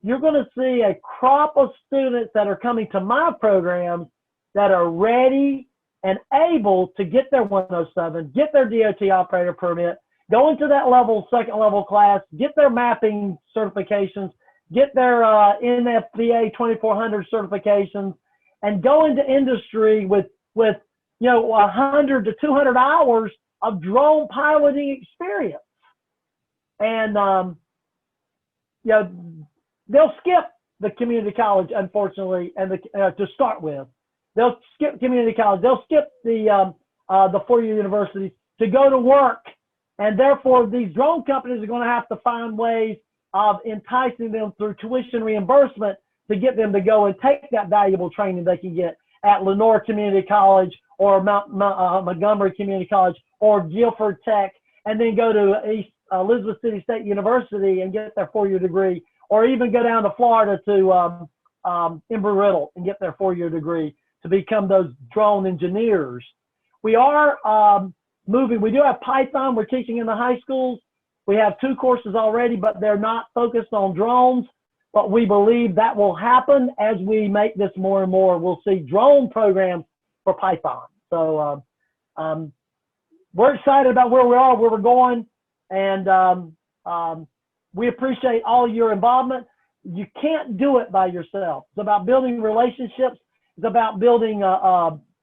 you're going to see a crop of students that are coming to my programs that are ready and able to get their 107, get their DOT operator permit, go into that second level class, get their mapping certifications, get their NFPA 2400 certifications, and go into industry with 100 to 200 hours of drone piloting experience. And they'll skip the community college, unfortunately, and to start with. They'll skip community college. They'll skip the 4-year university to go to work. And therefore, these drone companies are going to have to find ways of enticing them through tuition reimbursement to get them to go and take that valuable training they can get at Lenore Community College or Montgomery Community College or Guilford Tech, and then go to East Elizabeth City State University and get their 4-year degree, or even go down to Florida to Embry-Riddle and get their 4-year degree to become those drone engineers. We are moving. We do have Python. We're teaching in the high schools. We have 2 courses already, but they're not focused on drones. But we believe that will happen as we make this more and more. We'll see drone programs for Python. So we're excited about where we are, where we're going, and we appreciate all your involvement. You can't do it by yourself. It's about building relationships. It's about building,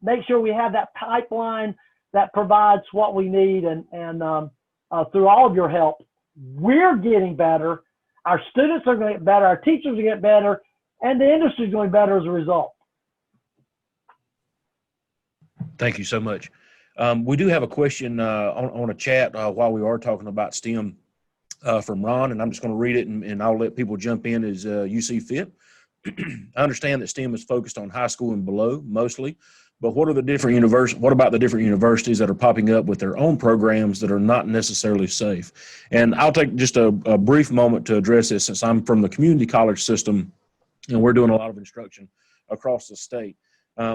make sure we have that pipeline that provides what we need, and through all of your help, we're getting better. Our students are going to get better. Our teachers are getting better, and the industry is going better as a result. Thank you so much. We do have a question on a chat while we are talking about STEM from Ron, and I'm just going to read it, and I'll let people jump in as you see fit. I understand that STEM is focused on high school and below mostly, but what about the different universities that are popping up with their own programs that are not necessarily safe? And I'll take just a brief moment to address this, since I'm from the community college system and we're doing a lot of instruction across the state.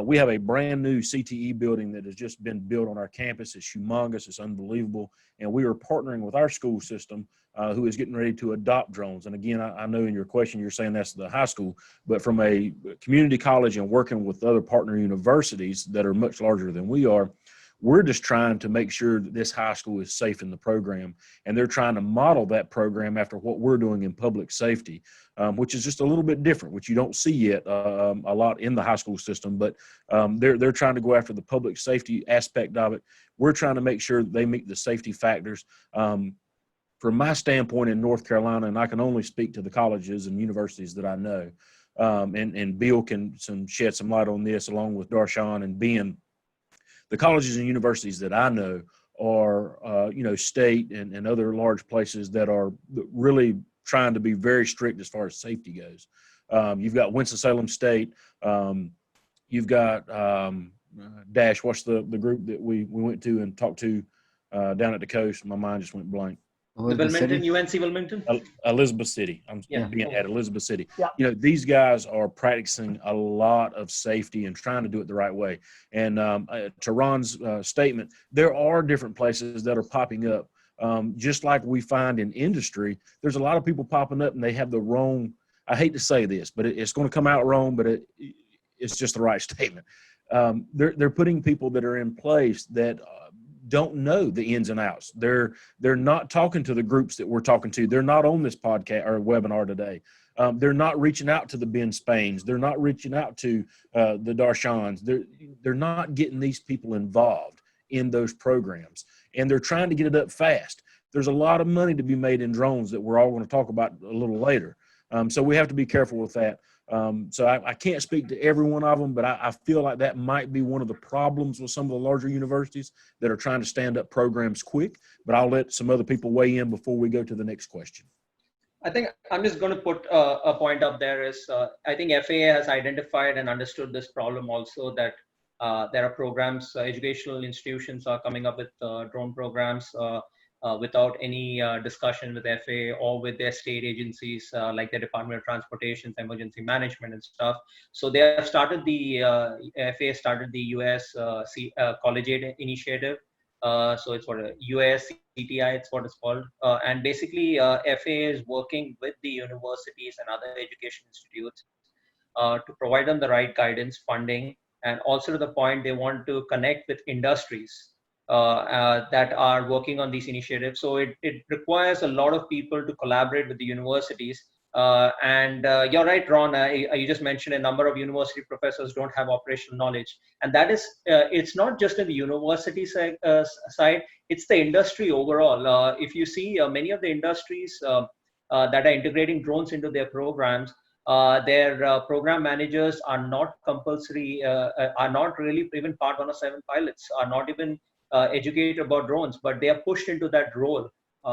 We have a brand new CTE building that has just been built on our campus. It's humongous. It's unbelievable. And we are partnering with our school system who is getting ready to adopt drones. And again, I know in your question, you're saying that's the high school, but from a community college and working with other partner universities that are much larger than we are, we're just trying to make sure that this high school is safe in the program. And they're trying to model that program after what we're doing in public safety, which is just a little bit different, which you don't see yet a lot in the high school system. But they're trying to go after the public safety aspect of it. We're trying to make sure that they meet the safety factors. From my standpoint in North Carolina, and I can only speak to the colleges and universities that I know, and Bill can shed some light on this along with Darshan and Ben. The colleges and universities that I know are, state and other large places that are really trying to be very strict as far as safety goes. You've got Winston-Salem State. You've got Dash. What's the group that we went to and talked to down at the coast? My mind just went blank. Wilmington, UNC Wilmington? Elizabeth City. I'm being at Elizabeth City. Yeah. These guys are practicing a lot of safety and trying to do it the right way. And to Ron's statement, there are different places that are popping up. Just like we find in industry, there's a lot of people popping up and they have the wrong, I hate to say this, but it's going to come out wrong, but it's just the right statement. They're putting people that are in place that don't know the ins and outs. They're not talking to the groups that we're talking to. They're not on this podcast or webinar today. They're not reaching out to the Ben Spains. They're not reaching out to the Darshans. They're not getting these people involved in those programs, and they're trying to get it up fast. there's a lot of money to be made in drones that we're all going to talk about a little later. So we have to be careful with that. So I can't speak to every one of them, but I feel like that might be one of the problems with some of the larger universities that are trying to stand up programs quick. But I'll let some other people weigh in before we go to the next question. I think I'm just going to put a point up there is I think FAA has identified and understood this problem also, that there are programs, educational institutions are coming up with drone programs without any discussion with FAA or with their state agencies like the Department of Transportation's emergency management and stuff. So they have started FAA started the US College Aid Initiative. So it's what US CTI, it's what it's called. And basically FAA is working with the universities and other education institutes to provide them the right guidance, funding, and also to the point they want to connect with industries that are working on these initiatives. So it requires a lot of people to collaborate with the universities. And you're right, Ron, you just mentioned a number of university professors don't have operational knowledge. And that is, it's not just in the university side, it's the industry overall. If you see many of the industries that are integrating drones into their programs, their program managers are not compulsory, are not really even Part 107 pilots, are not even educated about drones, but they are pushed into that role.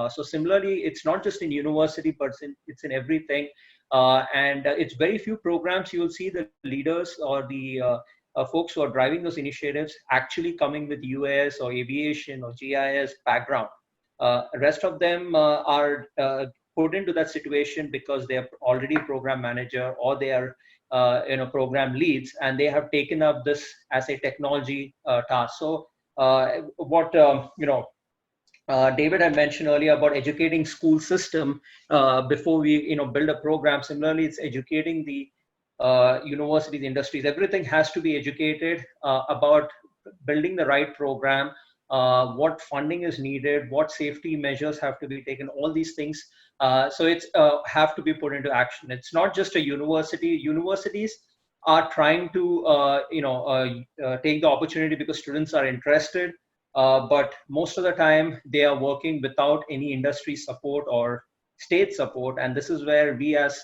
So similarly, it's not just in university, but it's in everything. And it's very few programs you will see the leaders or the folks who are driving those initiatives actually coming with US or aviation or GIS background. Rest of them are put into that situation because they are already program manager or they are program leads, and they have taken up this as a technology task. So what David had mentioned earlier about educating school system before we build a program. Similarly, it's educating the universities, industries. Everything has to be educated about building the right program, what funding is needed, what safety measures have to be taken, all these things. So it's have to be put into action. It's not just a university. Universities are trying to take the opportunity because students are interested. But most of the time they are working without any industry support or state support. And this is where we as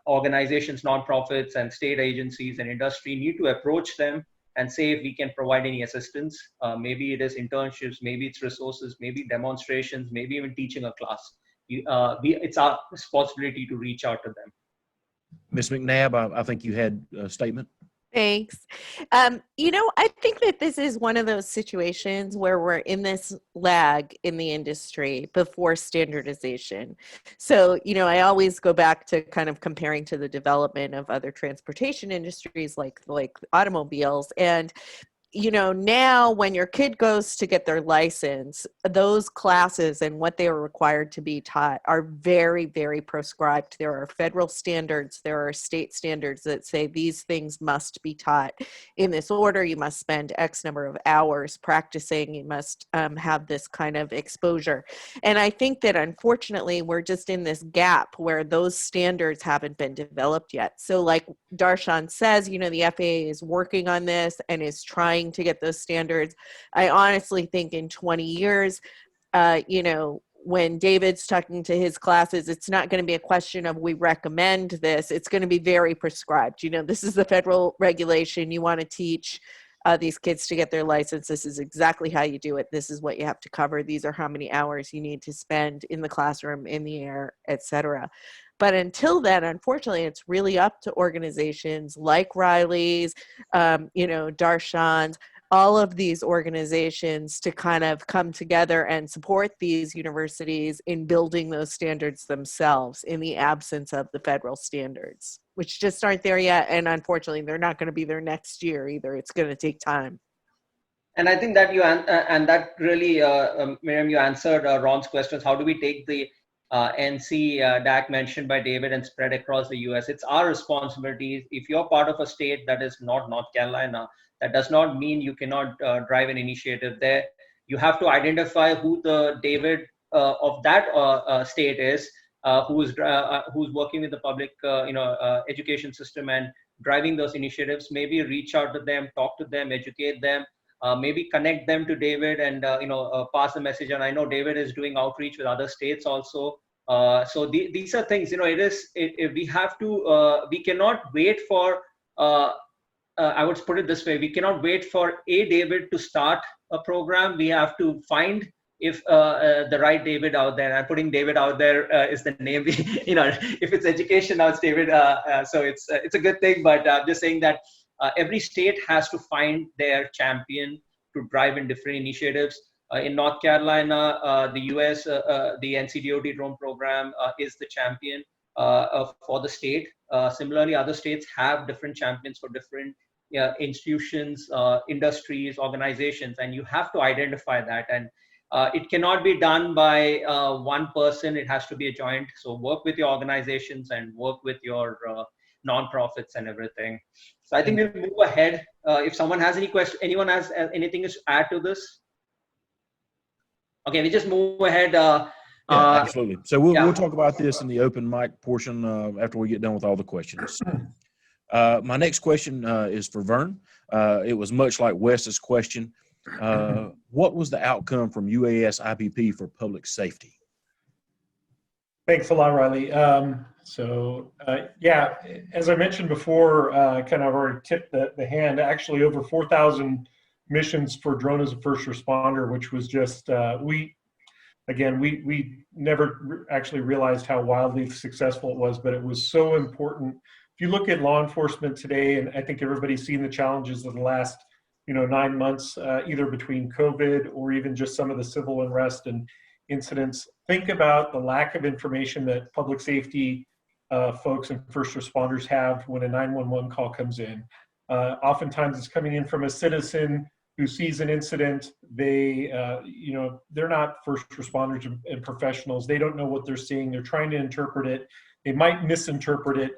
organizations, nonprofits and state agencies and industry need to approach them and say if we can provide any assistance. Maybe it is internships, maybe it's resources, maybe demonstrations, maybe even teaching a class. It's our responsibility to reach out to them. Ms. McNabb, I think you had a statement. Thanks. I think that this is one of those situations where we're in this lag in the industry before standardization. So, I always go back to kind of comparing to the development of other transportation industries like automobiles. And now when your kid goes to get their license, those classes and what they are required to be taught are very, very prescribed. There are federal standards, there are state standards that say these things must be taught in this order. You must spend X number of hours practicing. You must have this kind of exposure. And I think that unfortunately, we're just in this gap where those standards haven't been developed yet. So like Darshan says, the FAA is working on this and is trying to get those standards. I honestly think in 20 years, when David's talking to his classes, it's not going to be a question of we recommend this. It's going to be very prescribed. This is the federal regulation. You want to teach these kids to get their license. This is exactly how you do it. This is what you have to cover. These are how many hours you need to spend in the classroom, in the air, etc. But until then, unfortunately, it's really up to organizations like Riley's, Darshan's, all of these organizations to kind of come together and support these universities in building those standards themselves in the absence of the federal standards, which just aren't there yet. And unfortunately, they're not going to be there next year either. It's going to take time. And I think that and that really, Miriam, you answered Ron's questions. How do we take the NC DAC mentioned by David and spread across the US? It's our responsibility. If you're part of a state that is not North Carolina, that does not mean you cannot drive an initiative there. You have to identify who the David of that state is, who's working with the public education system and driving those initiatives. Maybe reach out to them, talk to them, educate them. maybe connect them to David and pass the message. And I know David is doing outreach with other states also. So these are things, we have to, we cannot wait for, I would put it this way, we cannot wait for David to start a program. We have to find if the right David out there. I'm putting David out there is the name. If it's education, now it's David. So it's a good thing. But I'm just saying that every state has to find their champion to drive in different initiatives. In North Carolina, the US, the NCDOT drone program is the champion for the state. Similarly, other states have different champions for different institutions, industries, organizations, and you have to identify that. And it cannot be done by one person. It has to be a joint. So work with your organizations and work with your nonprofits and everything. So I think we'll move ahead. If someone has any question, anyone has anything to add to this? Okay, we just move ahead. Yeah, absolutely. So we'll talk about this in the open mic portion after we get done with all the questions. My next question is for Vern. It was much like Wes's question. What was the outcome from UAS IPP for public safety? Thanks a lot, Riley. Yeah, as I mentioned before, kind of already tipped the hand, actually over 4,000 missions for drone as a first responder, which was just, we never actually realized how wildly successful it was, but it was so important. If you look at law enforcement today, and I think everybody's seen the challenges of the last 9 months, either between COVID or even just some of the civil unrest and incidents, think about the lack of information that public safety folks and first responders have when a 911 call comes in. Oftentimes it's coming in from a citizen who sees an incident. They're not first responders and professionals. They don't know what they're seeing. They're trying to interpret it. They might misinterpret it.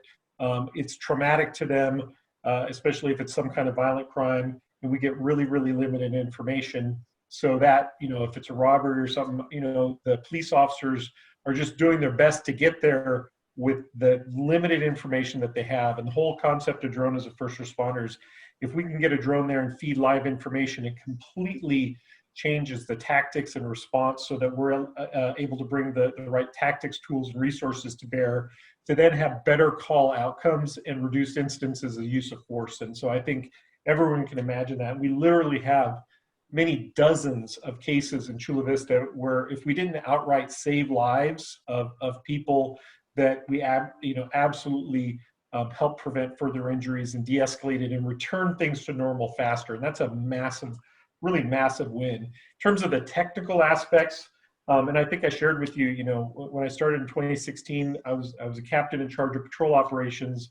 It's traumatic to them, especially if it's some kind of violent crime, and we get really, really limited information. So that, if it's a robbery or something, the police officers are just doing their best to get there with the limited information that they have. And the whole concept of drone as a first responders, if we can get a drone there and feed live information, it completely changes the tactics and response so that we're able to bring the right tactics, tools, and resources to bear to then have better call outcomes and reduced instances of use of force. And so I think everyone can imagine that. We literally have many dozens of cases in Chula Vista where if we didn't outright save lives of people, that we absolutely help prevent further injuries and de-escalate it and return things to normal faster. And that's a massive, really massive win. In terms of the technical aspects, and I think I shared with you, when I started in 2016, I was a captain in charge of patrol operations.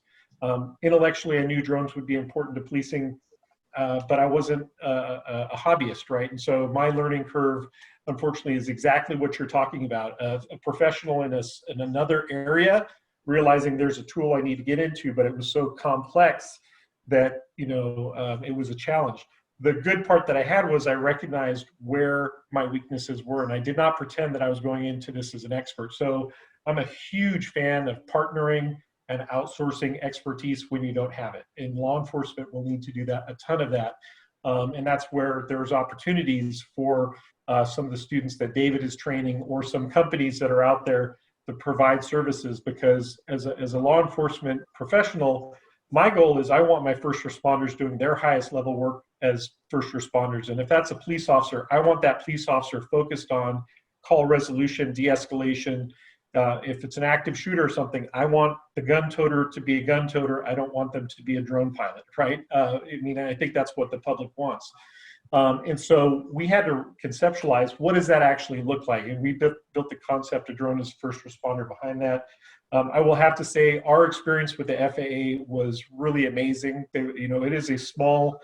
Intellectually, I knew drones would be important to policing, but I wasn't a hobbyist, right? And so my learning curve, unfortunately, is exactly what you're talking about. A professional in another area, realizing there's a tool I need to get into, but it was so complex that, it was a challenge. The good part that I had was I recognized where my weaknesses were, and I did not pretend that I was going into this as an expert. So I'm a huge fan of partnering and outsourcing expertise when you don't have it. And law enforcement will need to do that, a ton of that. And that's where there's opportunities for some of the students that David is training or some companies that are out there to provide services, because as a law enforcement professional, my goal is I want my first responders doing their highest level work as first responders. And if that's a police officer, I want that police officer focused on call resolution, de-escalation. If it's an active shooter or something, I want the gun toter to be a gun toter. I don't want them to be a drone pilot, right? I think that's what the public wants. And so we had to conceptualize, what does that actually look like? And we built the concept of drone as first responder behind that. I will have to say our experience with the FAA was really amazing. It is a small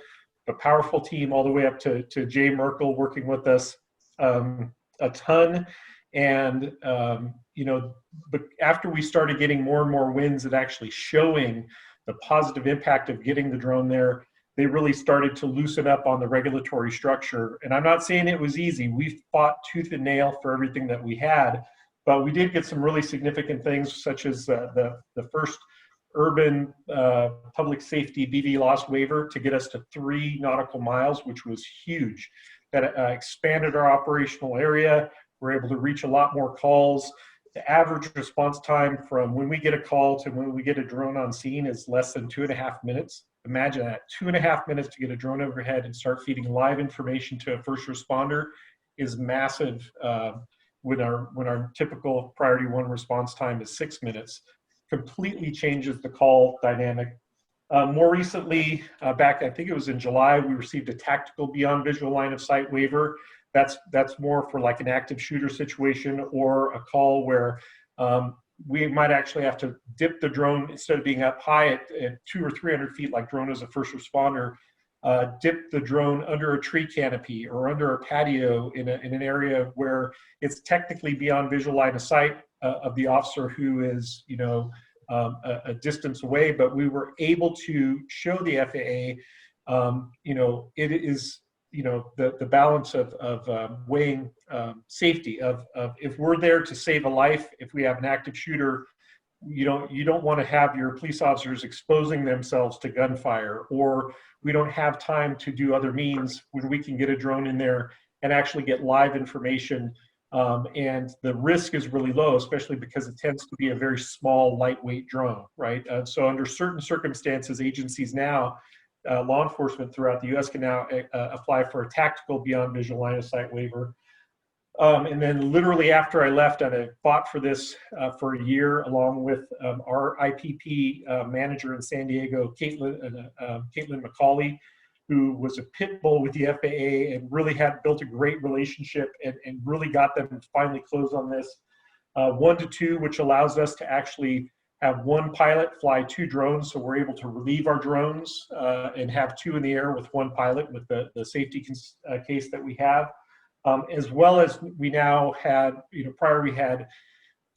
but powerful team, all the way up to Jay Merkel working with us a ton. And, but after we started getting more and more wins and actually showing the positive impact of getting the drone there, they really started to loosen up on the regulatory structure. And I'm not saying it was easy. We fought tooth and nail for everything that we had, but we did get some really significant things, such as the first urban public safety BV loss waiver to get us to 3 nautical miles, which was huge. That expanded our operational area. We're able to reach a lot more calls. The average response time from when we get a call to when we get a drone on scene is less than 2.5 minutes. Imagine that, 2.5 minutes to get a drone overhead and start feeding live information to a first responder is massive. When our typical priority 1 response time is 6 minutes, completely changes the call dynamic. More recently, back I think it was in July, we received a tactical beyond visual line of sight waiver. That's more for like an active shooter situation or a call where we might actually have to dip the drone instead of being up high at 200 or 300 feet like drone as a first responder, dip the drone under a tree canopy or under a patio in an area where it's technically beyond visual line of sight of the officer who is, you know, a distance away, but we were able to show the FAA, you know, it is, you know, the balance of weighing safety of if we're there to save a life, if we have an active shooter, you don't want to have your police officers exposing themselves to gunfire, or we don't have time to do other means when we can get a drone in there and actually get live information. And the risk is really low, especially because it tends to be a very small, lightweight drone, right? So under certain circumstances, agencies now, law enforcement throughout the U.S. can now apply for a tactical beyond visual line of sight waiver. And then literally after I left, I fought for this for a year, along with our IPP manager in San Diego, Caitlin McCauley, who was a pit bull with the FAA and really had built a great relationship and really got them to finally close on this 1-to-2, which allows us to actually have 1 pilot fly 2 drones. So we're able to relieve our drones and have 2 in the air with 1 pilot with the safety case that we have. As well as we now had, you know, prior we had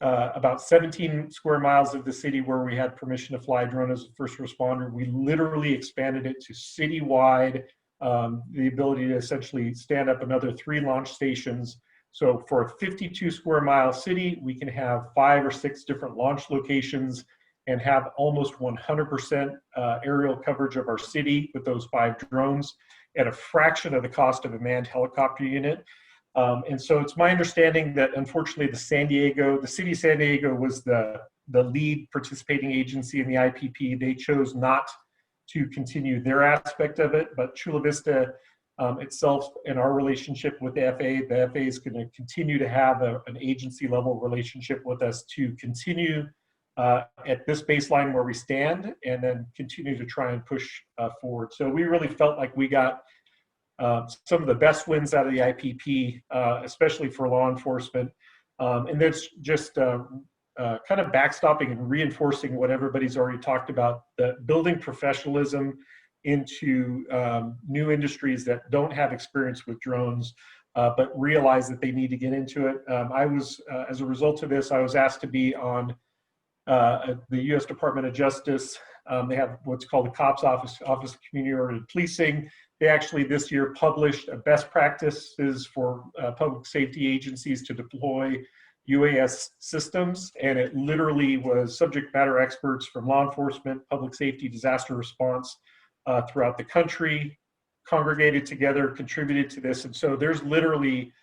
about 17 square miles of the city where we had permission to fly a drone as a first responder. We literally expanded it to citywide, the ability to essentially stand up another 3 launch stations. So for a 52 square mile city, we can have 5 or 6 different launch locations and have almost 100% aerial coverage of our city with those 5 drones at a fraction of the cost of a manned helicopter unit. And so it's my understanding that unfortunately the city of San Diego was the lead participating agency in the IPP. They chose not to continue their aspect of it, but Chula Vista itself and our relationship with the FAA is going to continue to have an agency level relationship with us to continue at this baseline where we stand and then continue to try and push forward. So we really felt like we got some of the best wins out of the IPP, especially for law enforcement. And that's just kind of backstopping and reinforcing what everybody's already talked about, the building professionalism into new industries that don't have experience with drones, but realize that they need to get into it. I was, as a result of this, I was asked to be on the U.S. Department of Justice. They have what's called the COPS Office of Community Oriented Policing. They actually this year published a best practices for public safety agencies to deploy UAS systems, and it literally was subject matter experts from law enforcement, public safety, disaster response throughout the country, congregated together, contributed to this. And so there's literally,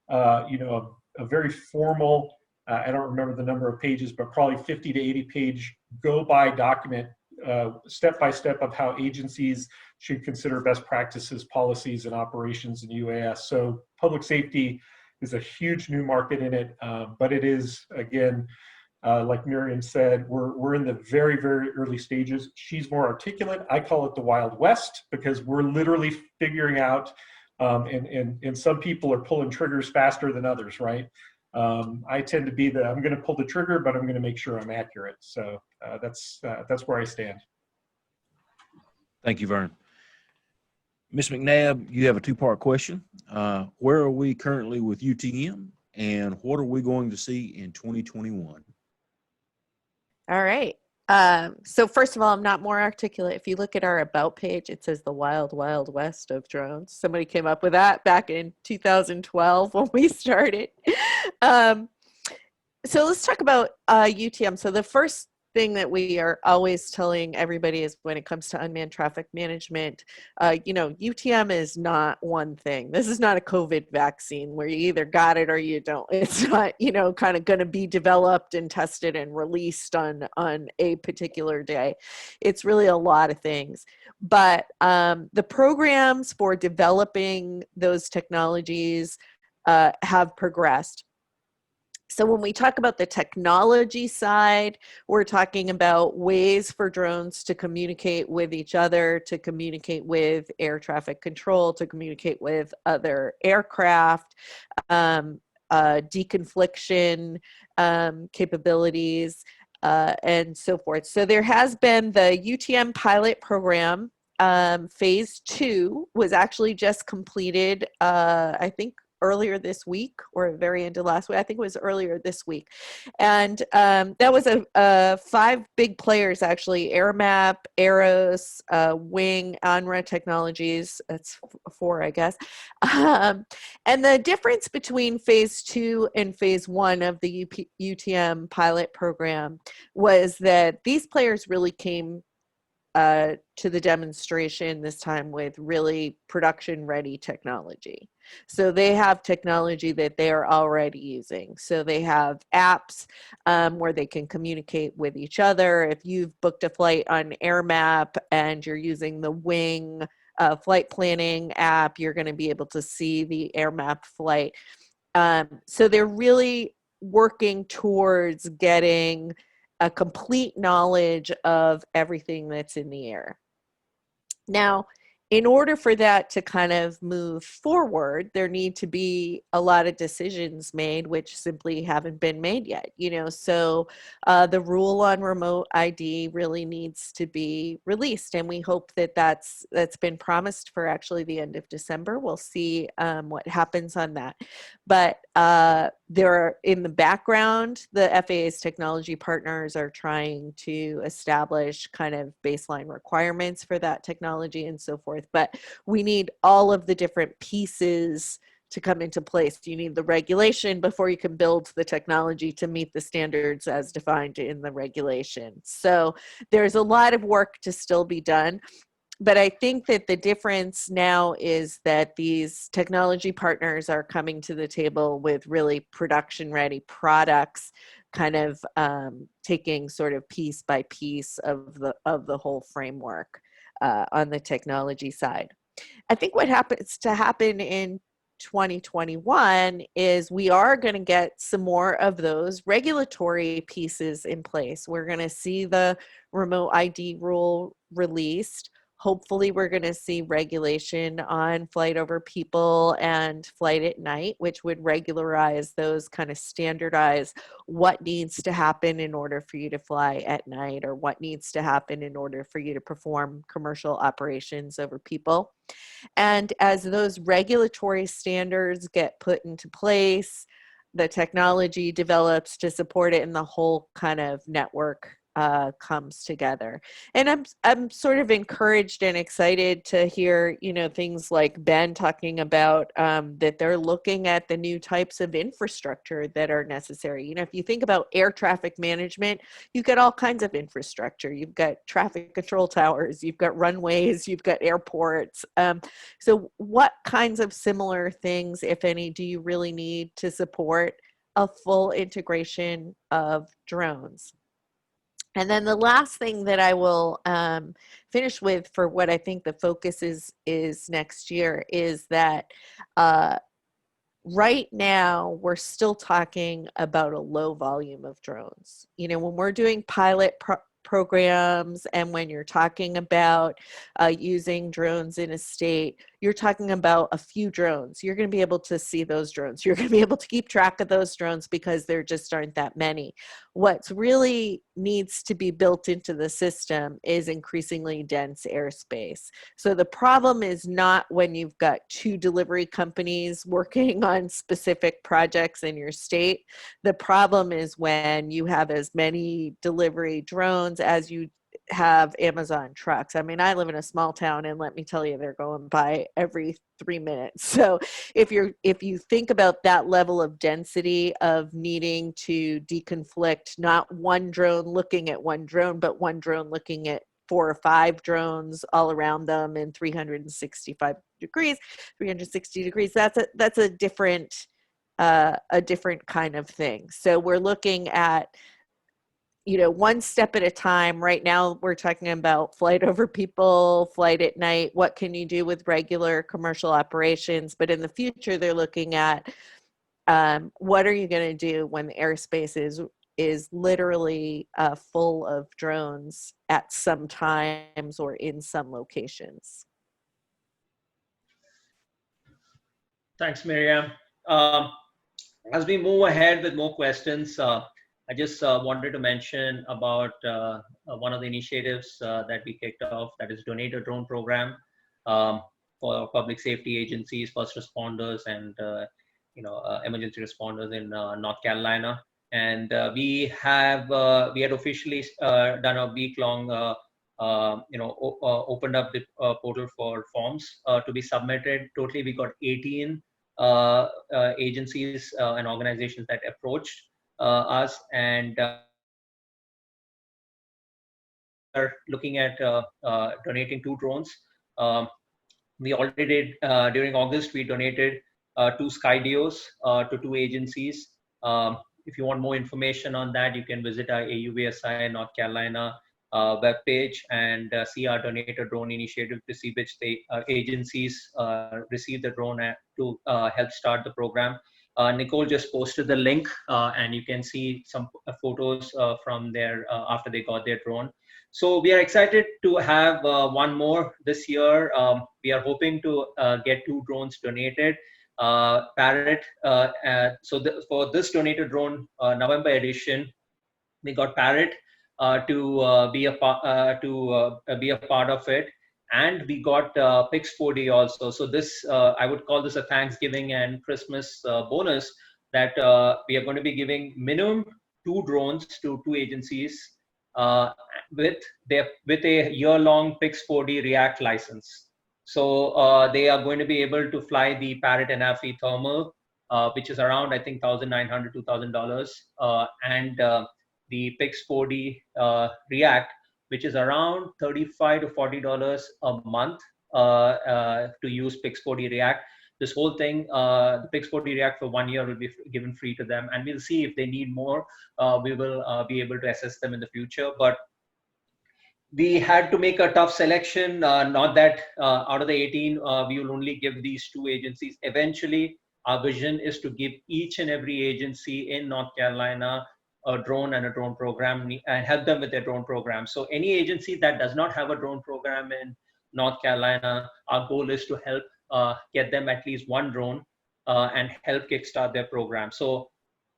you know, a very formal, I don't remember the number of pages, but probably 50 to 80 page go-by document, step-by-step of how agencies should consider best practices, policies, and operations in UAS. So public safety is a huge new market in it, but it is, again, like Miriam said, we're in the very, very early stages. She's more articulate. I call it the Wild West because we're literally figuring out, and some people are pulling triggers faster than others, right? I tend to be I'm going to pull the trigger, but I'm going to make sure I'm accurate. So that's where I stand. Thank you, Vern. Ms. McNabb, you have a 2-part question. Where are we currently with UTM, and what are we going to see in 2021? All right. So first of all, I'm not more articulate. If you look at our about page, it says the wild, wild west of drones. Somebody came up with that back in 2012 when we started. So let's talk about UTM. So the first thing that we are always telling everybody is when it comes to unmanned traffic management, UTM is not one thing. This is not a COVID vaccine where you either got it or you don't. It's not, kind of going to be developed and tested and released on a particular day. It's really a lot of things. But the programs for developing those technologies have progressed. So when we talk about the technology side, we're talking about ways for drones to communicate with each other, to communicate with air traffic control, to communicate with other aircraft, deconfliction capabilities, and so forth. So there has been the UTM pilot program. Phase 2 was actually just completed, I think, earlier this week or very end of last week. I think it was earlier this week. And that was a 5 big players, actually: AirMap, Aeros, Wing, Onra Technologies. That's 4, I guess. And the difference between phase 2 and phase 1 of the UTM pilot program was that these players really came to the demonstration this time with really production ready technology. So they have technology that they are already using. So they have apps where they can communicate with each other. If you've booked a flight on AirMap and you're using the Wing flight planning app, you're going to be able to see the AirMap flight. So they're really working towards getting a complete knowledge of everything that's in the air. Now, in order for that to kind of move forward, there need to be a lot of decisions made, which simply haven't been made yet. So the rule on remote ID really needs to be released, and we hope that that's been promised for actually the end of December. We'll see what happens on that. But there are, in the background, the FAA's technology partners are trying to establish kind of baseline requirements for that technology and so forth. But we need all of the different pieces to come into place. You need the regulation before you can build the technology to meet the standards as defined in the regulation. So there's a lot of work to still be done. But I think that the difference now is that these technology partners are coming to the table with really production-ready products, kind of taking sort of piece by piece of the whole framework on the technology side. I think what happens to happen in 2021 is we are going to get some more of those regulatory pieces in place. We're going to see the remote ID rule released. Hopefully, we're going to see regulation on flight over people and flight at night, which would regularize those, kind of standardize what needs to happen in order for you to fly at night, or what needs to happen in order for you to perform commercial operations over people. And as those regulatory standards get put into place, the technology develops to support it, and the whole kind of network comes together. And I'm sort of encouraged and excited to hear, things like Ben talking about that they're looking at the new types of infrastructure that are necessary. If you think about air traffic management, you've got all kinds of infrastructure. You've got traffic control towers, you've got runways, you've got airports. So what kinds of similar things, if any, do you really need to support a full integration of drones? And then the last thing that I will finish with for what I think the focus is next year is that right now we're still talking about a low volume of drones. When we're doing pilot programs, and when you're talking about using drones in a state, you're talking about a few drones. You're going to be able to see those drones. You're going to be able to keep track of those drones because there just aren't that many. What's really needs to be built into the system is increasingly dense airspace. So the problem is not when you've got 2 delivery companies working on specific projects in your state. The problem is when you have as many delivery drones as you have Amazon trucks. I mean, I live in a small town, and let me tell you, they're going by every 3 minutes. So if you think about that level of density of needing to deconflict not one drone looking at one drone, but one drone looking at 4 or 5 drones all around them in 360 degrees, that's a different kind of thing. So we're looking at, one step at a time. Right now, we're talking about flight over people, flight at night. What can you do with regular commercial operations? But in the future, they're looking at what are you going to do when the airspace is literally full of drones at some times or in some locations. Thanks, Miriam. As we move ahead with more questions, I just wanted to mention about one of the initiatives that we kicked off, that is Donate a Drone program for public safety agencies, first responders, and emergency responders in North Carolina. And we had officially done a week-long, opened up the portal for forms to be submitted. Totally, we got 18 agencies and organizations that approached us, and are looking at donating 2 drones. We already did, during August, we donated 2 Skydios to 2 agencies. If you want more information on that, you can visit our AUVSI North Carolina webpage and see our Donate a Drone initiative to see which agencies receive the drone to help start the program. Nicole just posted the link, and you can see some photos from there after they got their drone. So we are excited to have one more this year. We are hoping to get 2 drones donated. Parrot. For this donated drone November edition, we got Parrot to be a part of it, and we got Pix 4D also. So this I would call this a Thanksgiving and Christmas bonus, that we are going to be giving minimum 2 drones to 2 agencies with a year-long Pix 4D React license. So they are going to be able to fly the Parrot NFE thermal, which is around, I think, $1,900 to $2,000, and the Pix 4D React, which is around $35 to $40 a month to use Pix 4D React. This whole thing, the Pix 4D React for 1 year will be given free to them, and we'll see if they need more. We will be able to assess them in the future, but we had to make a tough selection. Not that out of the 18, we will only give these 2 agencies. Eventually, our vision is to give each and every agency in North Carolina a drone and a drone program, and help them with their drone program. So any agency that does not have a drone program in North Carolina, our goal is to help get them at least 1 drone and help kickstart their program. So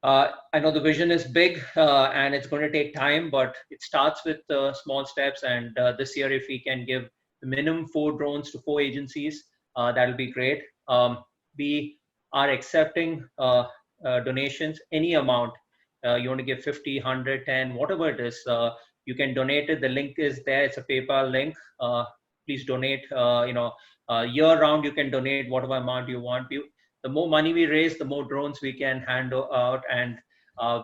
I know the vision is big and it's going to take time, but it starts with small steps. And this year, if we can give the minimum 4 drones to 4 agencies, that'll be great. We are accepting donations, any amount. You want to give 50, 100, 10, whatever it is, you can donate it. The link is there. It's a PayPal link. Please donate. Year round, you can donate whatever amount you want. The more money we raise, the more drones we can hand out. And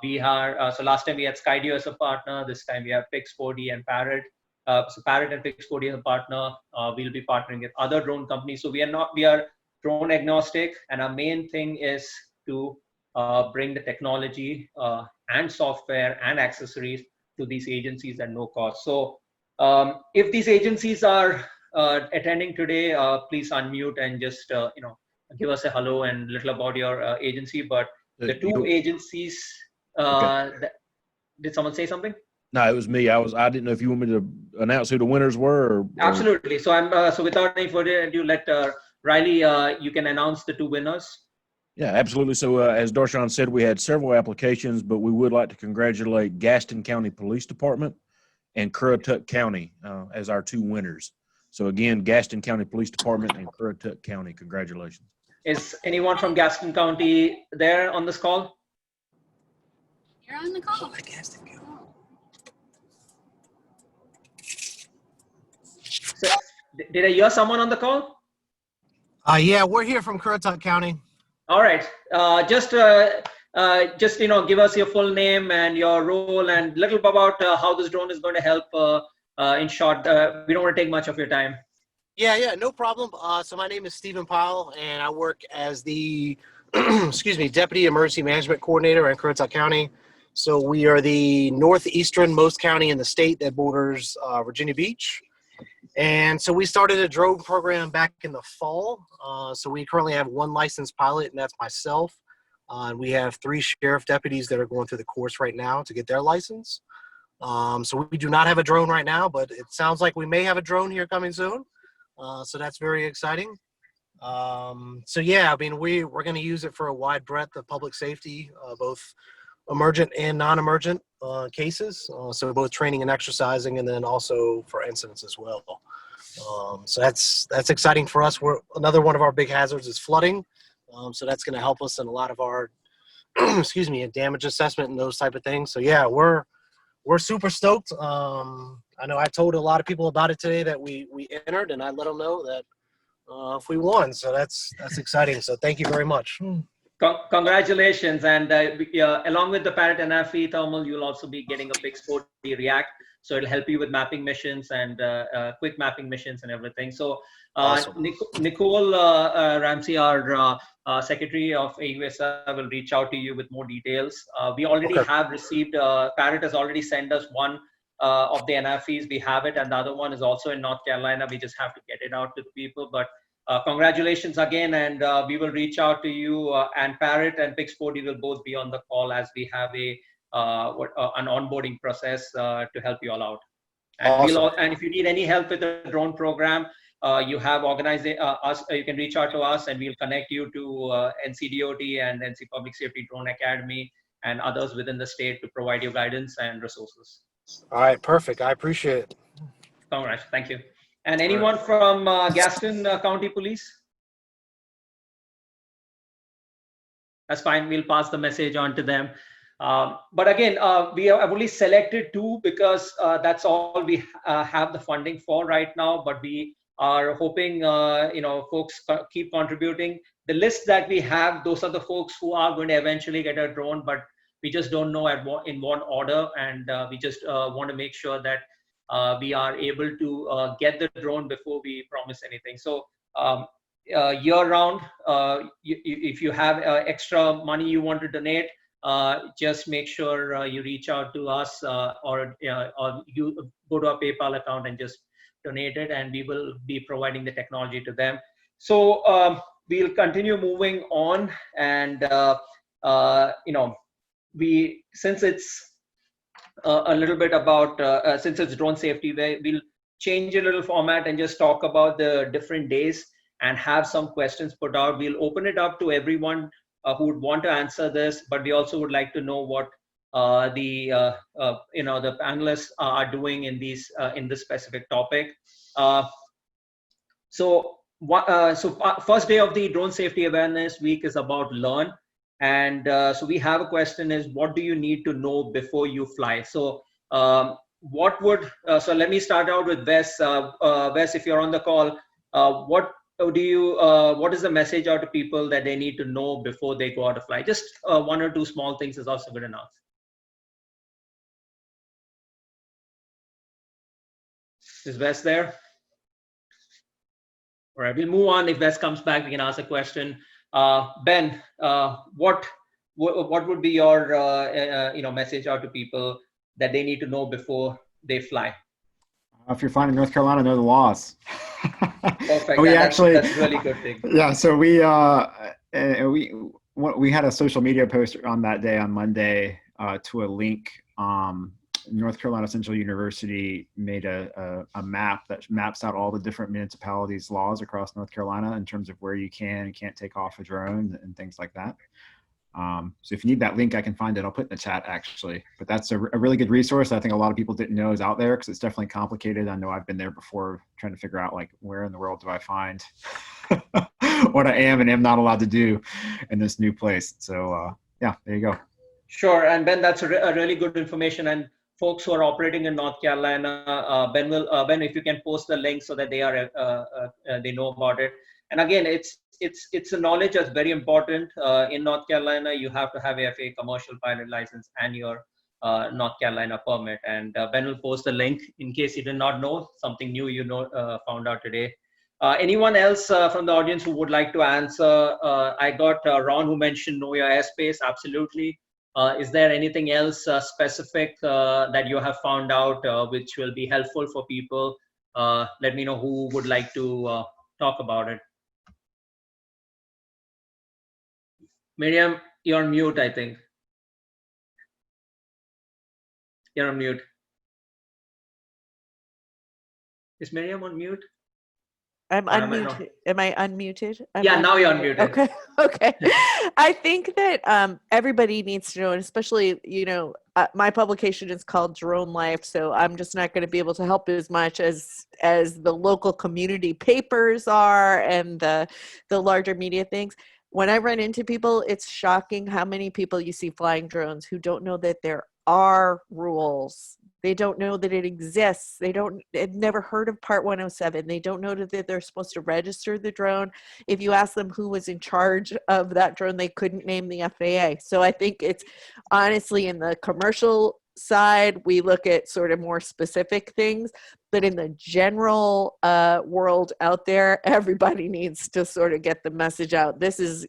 we are, so last time we had Skydio as a partner. This time we have Pix 4D and Parrot. So Parrot and Pix 4D as a partner. We'll be partnering with other drone companies. So we are drone agnostic. And our main thing is to bring the technology and software and accessories to these agencies at no cost. So if these agencies are attending today, please unmute and just give us a hello and little about your agency. But the 2 agencies, did someone say something? No, it was me. I didn't know if you want me to announce who the winners were. Absolutely. So so without any further ado, let Riley, you can announce the 2 winners. Yeah, absolutely. So as Darshan said, we had several applications, but we would like to congratulate Gaston County Police Department and Currituck County as our 2 winners. So again, Gaston County Police Department and Currituck County, congratulations. Is anyone from Gaston County there on this call? You're on the call. So, did I hear someone on the call? Yeah, we're here from Currituck County. All right. Just give us your full name and your role and little about how this drone is going to help. In short, we don't want to take much of your time. Yeah, no problem. So my name is Stephen Powell, and I work as the Deputy Emergency Management Coordinator in Currituck County. So we are the northeasternmost county in the state that borders Virginia Beach. And so we started a drone program back in the fall. So we currently have one licensed pilot, and that's myself. And we have 3 sheriff deputies that are going through the course right now to get their license. So we do not have a drone right now, but it sounds like we may have a drone here coming soon. So that's very exciting. So yeah, I mean, we're going to use it for a wide breadth of public safety, both emergent and non-emergent cases. So both training and exercising, and then also for incidents as well. So that's exciting for us. Another one of our big hazards is flooding. So that's going to help us in a lot of our, damage assessment and those type of things. So yeah, we're super stoked. I know I told a lot of people about it today that we entered, and I let them know that if we won. So that's exciting. So thank you very much. Congratulations. And along with the Parrot NFE thermal, you'll also be getting a Pix 4D React. So it'll help you with mapping missions and quick mapping missions and everything. So Awesome. Nicole Ramsey, our Secretary of AUVSI, will reach out to you with more details. We already have received, Parrot has already sent us one of the NFEs. We have it, and the other one is also in North Carolina. We just have to get it out to the people. But congratulations again, and we will reach out to you. And Parrot and Pix 4D will both be on the call as we have an onboarding process to help you all out. And Awesome. and if you need any help with the drone program, you have organized us. You can reach out to us, and we'll connect you to NCDOT and NC Public Safety Drone Academy and others within the state to provide you guidance and resources. All right, perfect. I appreciate it. Congrats. Thank you. And anyone from Gaston County Police? That's fine. We'll pass the message on to them. But again, we have only selected 2 because that's all we have the funding for right now. But we are hoping, folks keep contributing. The list that we have, those are the folks who are going to eventually get a drone, but we just don't know in what order. And we just want to make sure that we are able to get the drone before we promise anything. So year round, if you have extra money you want to donate, just make sure you reach out to us or you go to our PayPal account and just donate it, and we will be providing the technology to them. So we'll continue moving on, and since it's a little bit about since it's drone safety, we'll change a little format and just talk about the different days and have some questions put out. We'll open it up to everyone who would want to answer this, but we also would like to know what the panelists are doing in this specific topic. So first day of the Drone Safety Awareness Week is about learn, and so we have a question: is what do you need to know before you fly? So so let me start out with Wes. Wes, if you're on the call, what is the message out to people that they need to know before they go out to fly? Just 1 or 2 small things is also good enough. Is Wes there? All right, we'll move on. If Wes comes back, we can ask a question. Ben, what would be your message out to people that they need to know before they fly? If you're flying in North Carolina, know the laws. Perfect. That's a really good thing. Yeah, so we had a social media post on that day on Monday to a link. North Carolina Central University made a map that maps out all the different municipalities' laws across North Carolina in terms of where you can and can't take off a drone and things like that. So if you need that link, I can find it. I'll put it in the chat actually, but that's a really good resource. I think a lot of people didn't know is out there because it's definitely complicated. I know I've been there before trying to figure out like where in the world do I find what I am and am not allowed to do in this new place. So yeah, there you go. Sure. And Ben, that's a really good information. And folks who are operating in North Carolina. Ben, if you can post the link so that they know about it. And again, it's a knowledge that's very important. In North Carolina, you have to have a FAA commercial pilot license and your North Carolina permit. And Ben will post the link in case you did not know something new found out today. Anyone else from the audience who would like to answer? I got Ron who mentioned know your airspace. Absolutely. Is there anything else specific that you have found out which will be helpful for people? Let me know who would like to talk about it. Miriam, you're on mute, I think. You're on mute. Is Miriam on mute? I'm unmuted. Am I unmuted? Yeah, now you're unmuted. Okay. Okay. I think that everybody needs to know, and especially, my publication is called DroneLife, so I'm just not going to be able to help as much as the local community papers are and the larger media things. When I run into people, it's shocking how many people you see flying drones who don't know that there are rules. They don't know that it exists. They've never heard of Part 107. They don't know that they're supposed to register the drone. If you ask them who was in charge of that drone, they couldn't name the FAA. So I think it's honestly in the commercial side, we look at sort of more specific things, but in the general world out there, everybody needs to sort of get the message out.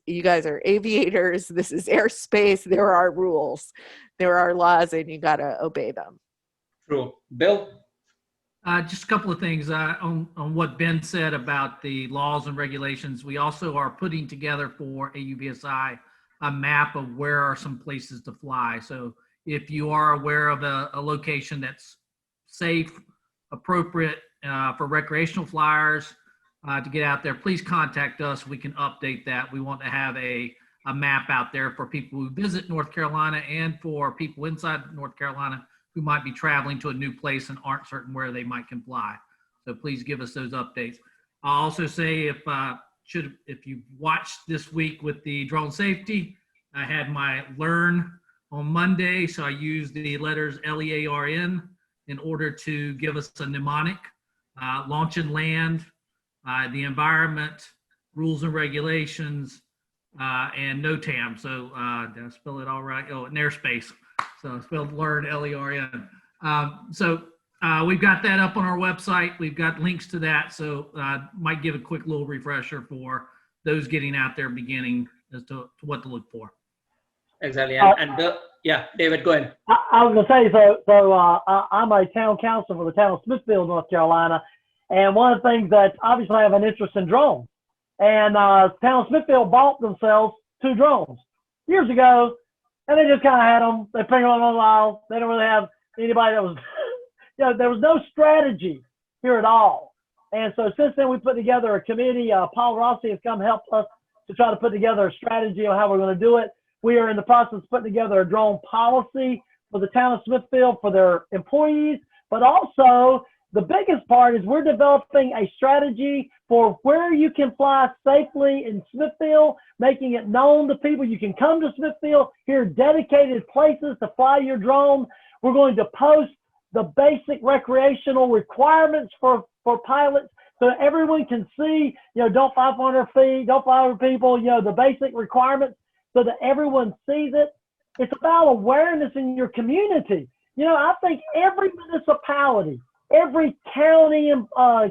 You guys are aviators. This is airspace. There are rules. There are laws, and you got to obey them. True. Bill? Just a couple of things on what Ben said about the laws and regulations. We also are putting together for AUVSI a map of where are some places to fly. So if you are aware of a location that's safe, appropriate for recreational flyers to get out there, please contact us. We can update that. We want to have a map out there for people who visit North Carolina and for people inside North Carolina who might be traveling to a new place and aren't certain where they can fly. So please give us those updates. I'll also say if you've watched this week with the drone safety, I had my learn on Monday. So I used the letters LEARN in order to give us a mnemonic, launch and land, the environment, rules and regulations, and NOTAM. So did I spell it all right? Oh, and airspace. So I spelled learn, LERN. So we've got that up on our website. We've got links to that. So might give a quick little refresher for those getting out there beginning as to what to look for. Exactly. Yeah, David, go ahead. I was going to say, so I'm a town council for the town of Smithfield, North Carolina. And one of the things that obviously I have an interest in drones. And town of Smithfield bought themselves 2 drones years ago. And they just kind of had them. They put them on a while. They don't really have anybody that was, there was no strategy here at all. And so since then, we put together a committee. Paul Rossi has come help us to try to put together a strategy on how we're going to do it. We are in the process of putting together a drone policy for the town of Smithfield for their employees. But also, the biggest part is we're developing a strategy for where you can fly safely in Smithfield, making it known to people. You can come to Smithfield, here are dedicated places to fly your drone. We're going to post the basic recreational requirements for pilots so everyone can see, don't fly 400 feet, don't fly over people, the basic requirements so that everyone sees it. It's about awareness in your community. I think every municipality, every county and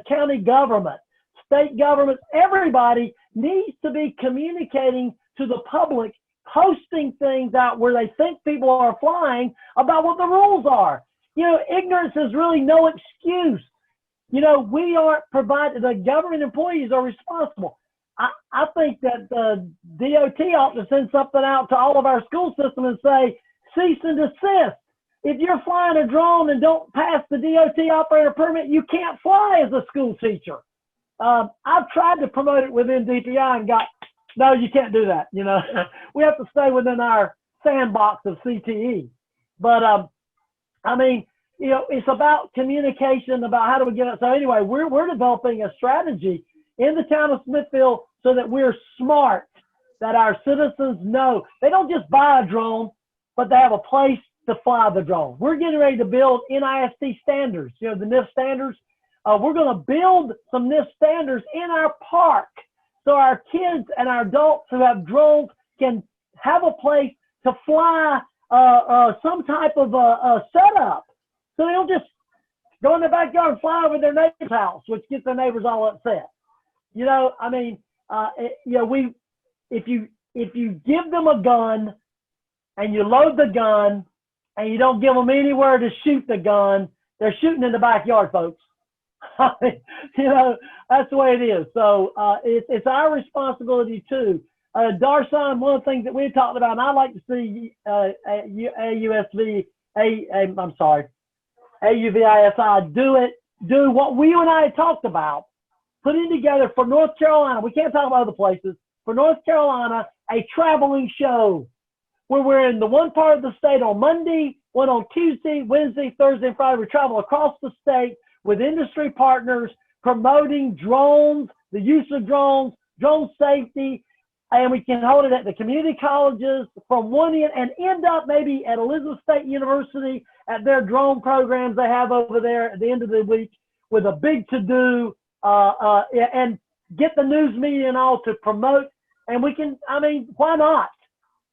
county government, state governments, everybody needs to be communicating to the public, posting things out where they think people are flying about what the rules are. Ignorance is really no excuse. We aren't provided, the government employees are responsible. I think that the DOT ought to send something out to all of our school system and say, cease and desist. If you're flying a drone and don't pass the DOT operator permit, you can't fly as a school teacher. I've tried to promote it within DPI and got, no, you can't do that. We have to stay within our sandbox of CTE. But it's about communication, about how do we get it. So anyway, we're developing a strategy in the town of Smithfield so that we're smart, that our citizens know. They don't just buy a drone, but they have a place to fly the drone. We're getting ready to build NIST standards, the NIST standards. We're going to build some NIST standards in our park so our kids and our adults who have drones can have a place to fly some type of setup. So they don't just go in their backyard and fly over their neighbor's house, which gets their neighbors all upset. If you give them a gun and you load the gun and you don't give them anywhere to shoot the gun, they're shooting in the backyard, folks. That's the way it is. So it's our responsibility too. Darshan, one of the things that we talked about, and I'd like to see AUVSI do what you and I had talked about, putting together for North Carolina. We can't talk about other places. For North Carolina, a traveling show where we're in the one part of the state on Monday, one on Tuesday, Wednesday, Thursday, and Friday. We travel across the state with industry partners promoting drones, the use of drones, drone safety, and we can hold it at the community colleges from one end and end up maybe at Elizabeth State University at their drone programs they have over there at the end of the week with a big to-do and get the news media and all to promote. And we can, why not?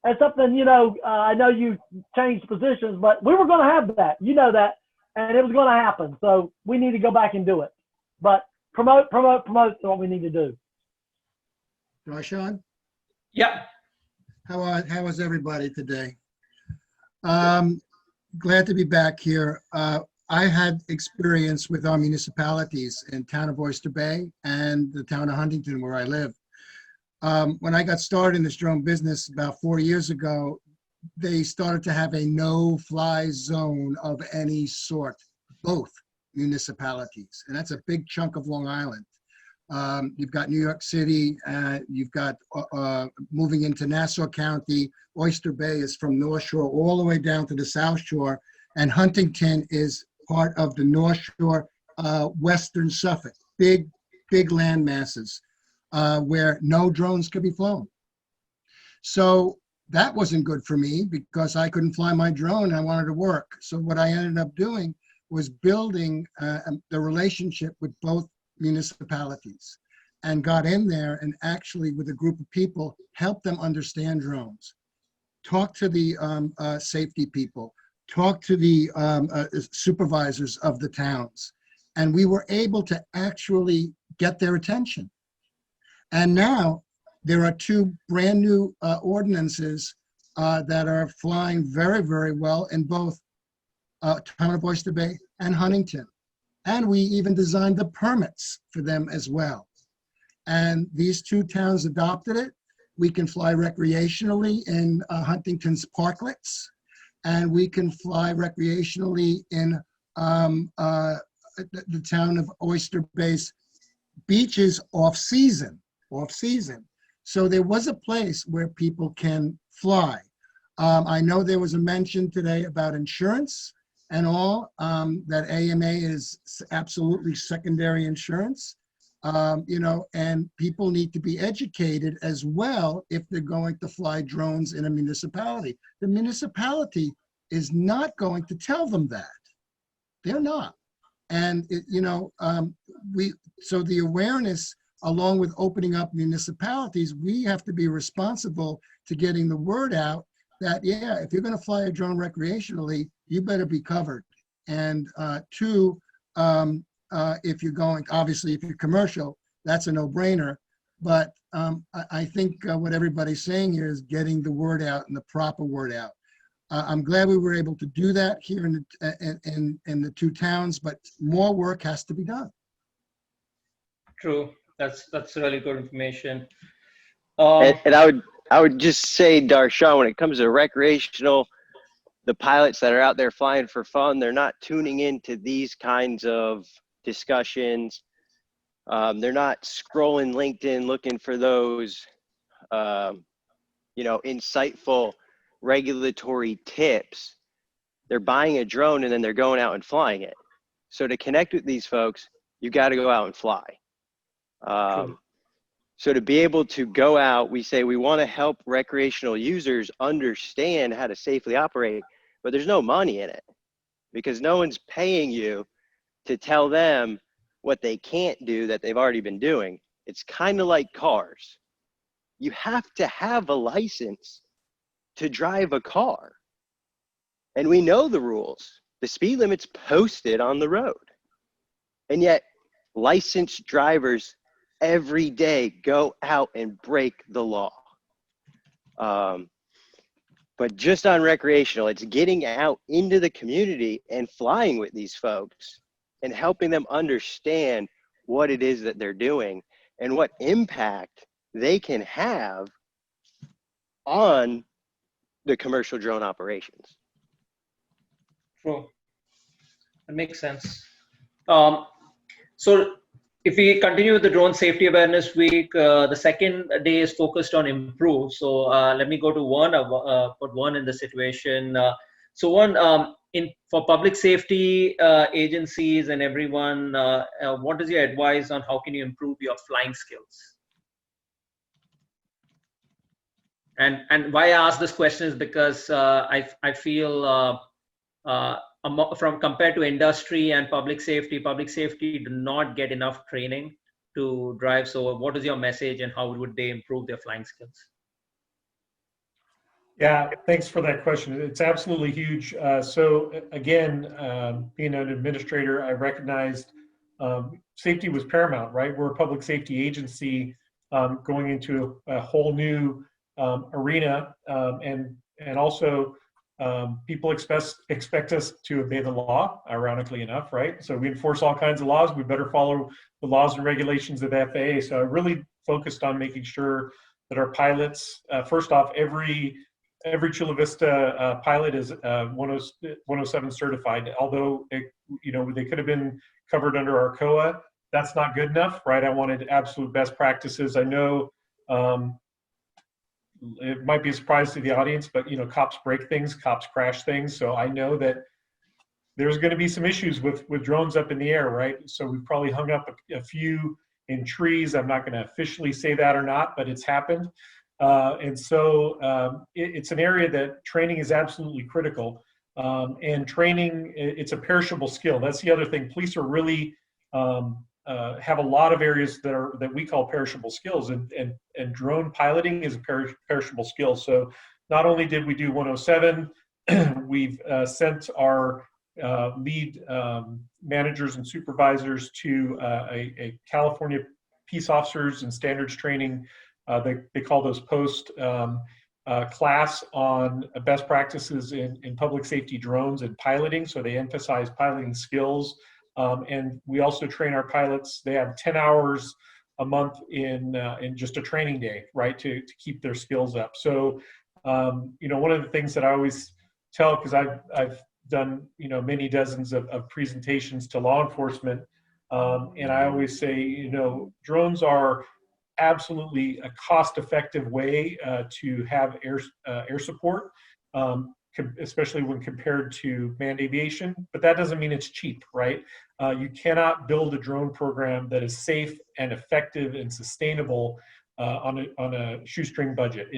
That's something, I know you changed positions, but we were going to have that, that, and it was going to happen. So we need to go back and do it. But promote is what we need to do. Darshan? Yeah. How is everybody today? Glad to be back here. I had experience with our municipalities in town of Oyster Bay and the town of Huntington where I live. When I got started in this drone business about 4 years ago, they started to have a no-fly zone of any sort, both municipalities. And that's a big chunk of Long Island. You've got New York City, you've got moving into Nassau County. Oyster Bay is from North Shore all the way down to the South Shore, and Huntington is part of the North Shore, Western Suffolk, big land masses where no drones could be flown. So that wasn't good for me because I couldn't fly my drone and I wanted to work. So what I ended up doing was building the relationship with both municipalities and got in there and actually with a group of people helped them understand drones, talk to the safety people, talk to the supervisors of the towns, and we were able to actually get their attention. And now there are two brand new ordinances that are flying very, very well in both town of Oyster Bay and Huntington. And we even designed the permits for them as well. And these two towns adopted it. We can fly recreationally in Huntington's parklets, and we can fly recreationally in the town of Oyster Bay's beaches off-season. So there was a place where people can fly. I know there was a mention today about insurance and all, that AMA is absolutely secondary insurance, and people need to be educated as well if they're going to fly drones in a municipality. The municipality is not going to tell them that. They're not. And, so the awareness, along with opening up municipalities, we have to be responsible to getting the word out that, yeah, if you're going to fly a drone recreationally, you better be covered. And two, if you're going, obviously, if you're commercial, that's a no-brainer. But I think what everybody's saying here is getting the word out and the proper word out. I'm glad we were able to do that here in the two towns, but more work has to be done. True. That's really good information. And I would just say, Darshan, when it comes to recreational, the pilots that are out there flying for fun, they're not tuning into these kinds of discussions. They're not scrolling LinkedIn looking for those, insightful regulatory tips. They're buying a drone and then they're going out and flying it. So to connect with these folks, you got to go out and fly. So to be able to go out, we say we want to help recreational users understand how to safely operate, but there's no money in it because no one's paying you to tell them what they can't do that they've already been doing. It's kind of like cars. You have to have a license to drive a car. And we know the rules. The speed limit's posted on the road. And yet, licensed drivers every day go out and break the law. But just on recreational, it's getting out into the community and flying with these folks and helping them understand what it is that they're doing and what impact they can have on the commercial drone operations. True. That makes sense. So if we continue with the Drone Safety Awareness Week, the second day is focused on improve. So let me go to one, put one in the situation. So one, for public safety agencies and everyone, what is your advice on how can you improve your flying skills? And why I ask this question is because I feel from compared to industry and public safety do not get enough training to drive. So what is your message and how would they improve their flying skills? Yeah, thanks for that question. It's absolutely huge. So again, being an administrator, I recognized safety was paramount, right? We're a public safety agency going into a whole new arena, and also people expect us to obey the law, ironically enough, right? So we enforce all kinds of laws. We better follow the laws and regulations of the FAA. So I really focused on making sure that our pilots, first off, every Chula Vista pilot is 107 certified. Although they could have been covered under our COA, that's not good enough, right? I wanted absolute best practices. I know it might be a surprise to the audience, but cops break things, cops crash things. So I know that there's going to be some issues with drones up in the air, right? So we probably hung up a few in trees. I'm not going to officially say that or not, but it's happened. And so it's an area that training is absolutely critical. And training, it's a perishable skill. That's the other thing. Police are really have a lot of areas that we call perishable skills, and drone piloting is a perishable skill. So not only did we do 107, we've sent our lead managers and supervisors to a California Peace Officers and Standards Training. They call those post class on best practices in public safety drones and piloting. So they emphasize piloting skills. And we also train our pilots. They have 10 hours a month in just a training day, right, to keep their skills up. So, one of the things that I always tell, because I've done, many dozens of presentations to law enforcement, and I always say, drones are absolutely a cost-effective way to have air support. Especially when compared to manned aviation, but that doesn't mean it's cheap, right? You cannot build a drone program that is safe and effective and sustainable on a shoestring budget.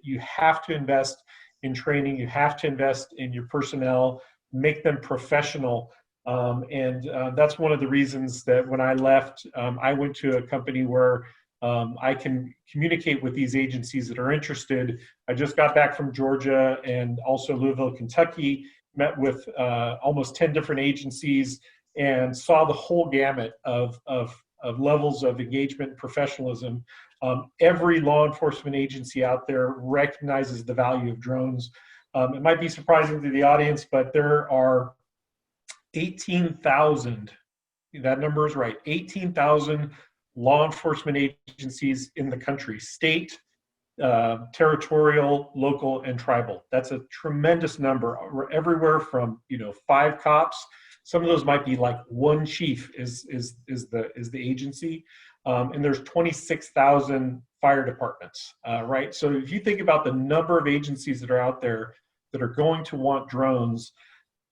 You have to invest in training, you have to invest in your personnel, make them professional. And that's one of the reasons that when I left, I went to a company where I can communicate with these agencies that are interested. I just got back from Georgia and also Louisville, Kentucky, met with almost 10 different agencies and saw the whole gamut of levels of engagement and professionalism. Every law enforcement agency out there recognizes the value of drones. It might be surprising to the audience, but there are 18,000, that number is right, 18,000 law enforcement agencies in the country, state, territorial, local, and tribal. That's a tremendous number. We're everywhere from 5 cops. Some of those might be like one chief is the agency, and there's 26,000 fire departments, right? So if you think about the number of agencies that are out there that are going to want drones,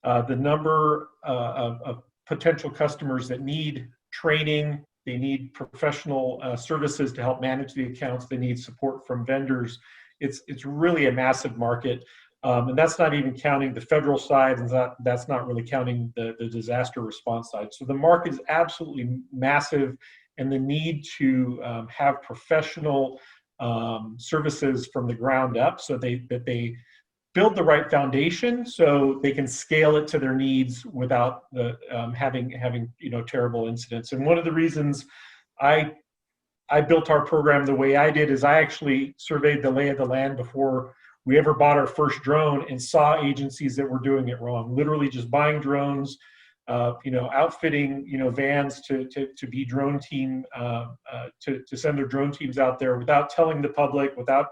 the number of potential customers that need training, they need professional services to help manage the accounts, they need support from vendors. It's really a massive market. And that's not even counting the federal side, and that's not really counting the disaster response side. So the market is absolutely massive, and the need to have professional services from the ground up so that they build the right foundation so they can scale it to their needs without the having terrible incidents. And one of the reasons I built our program the way I did is I actually surveyed the lay of the land before we ever bought our first drone and saw agencies that were doing it wrong. Literally just buying drones, outfitting vans to be drone team to send their drone teams out there without telling the public, without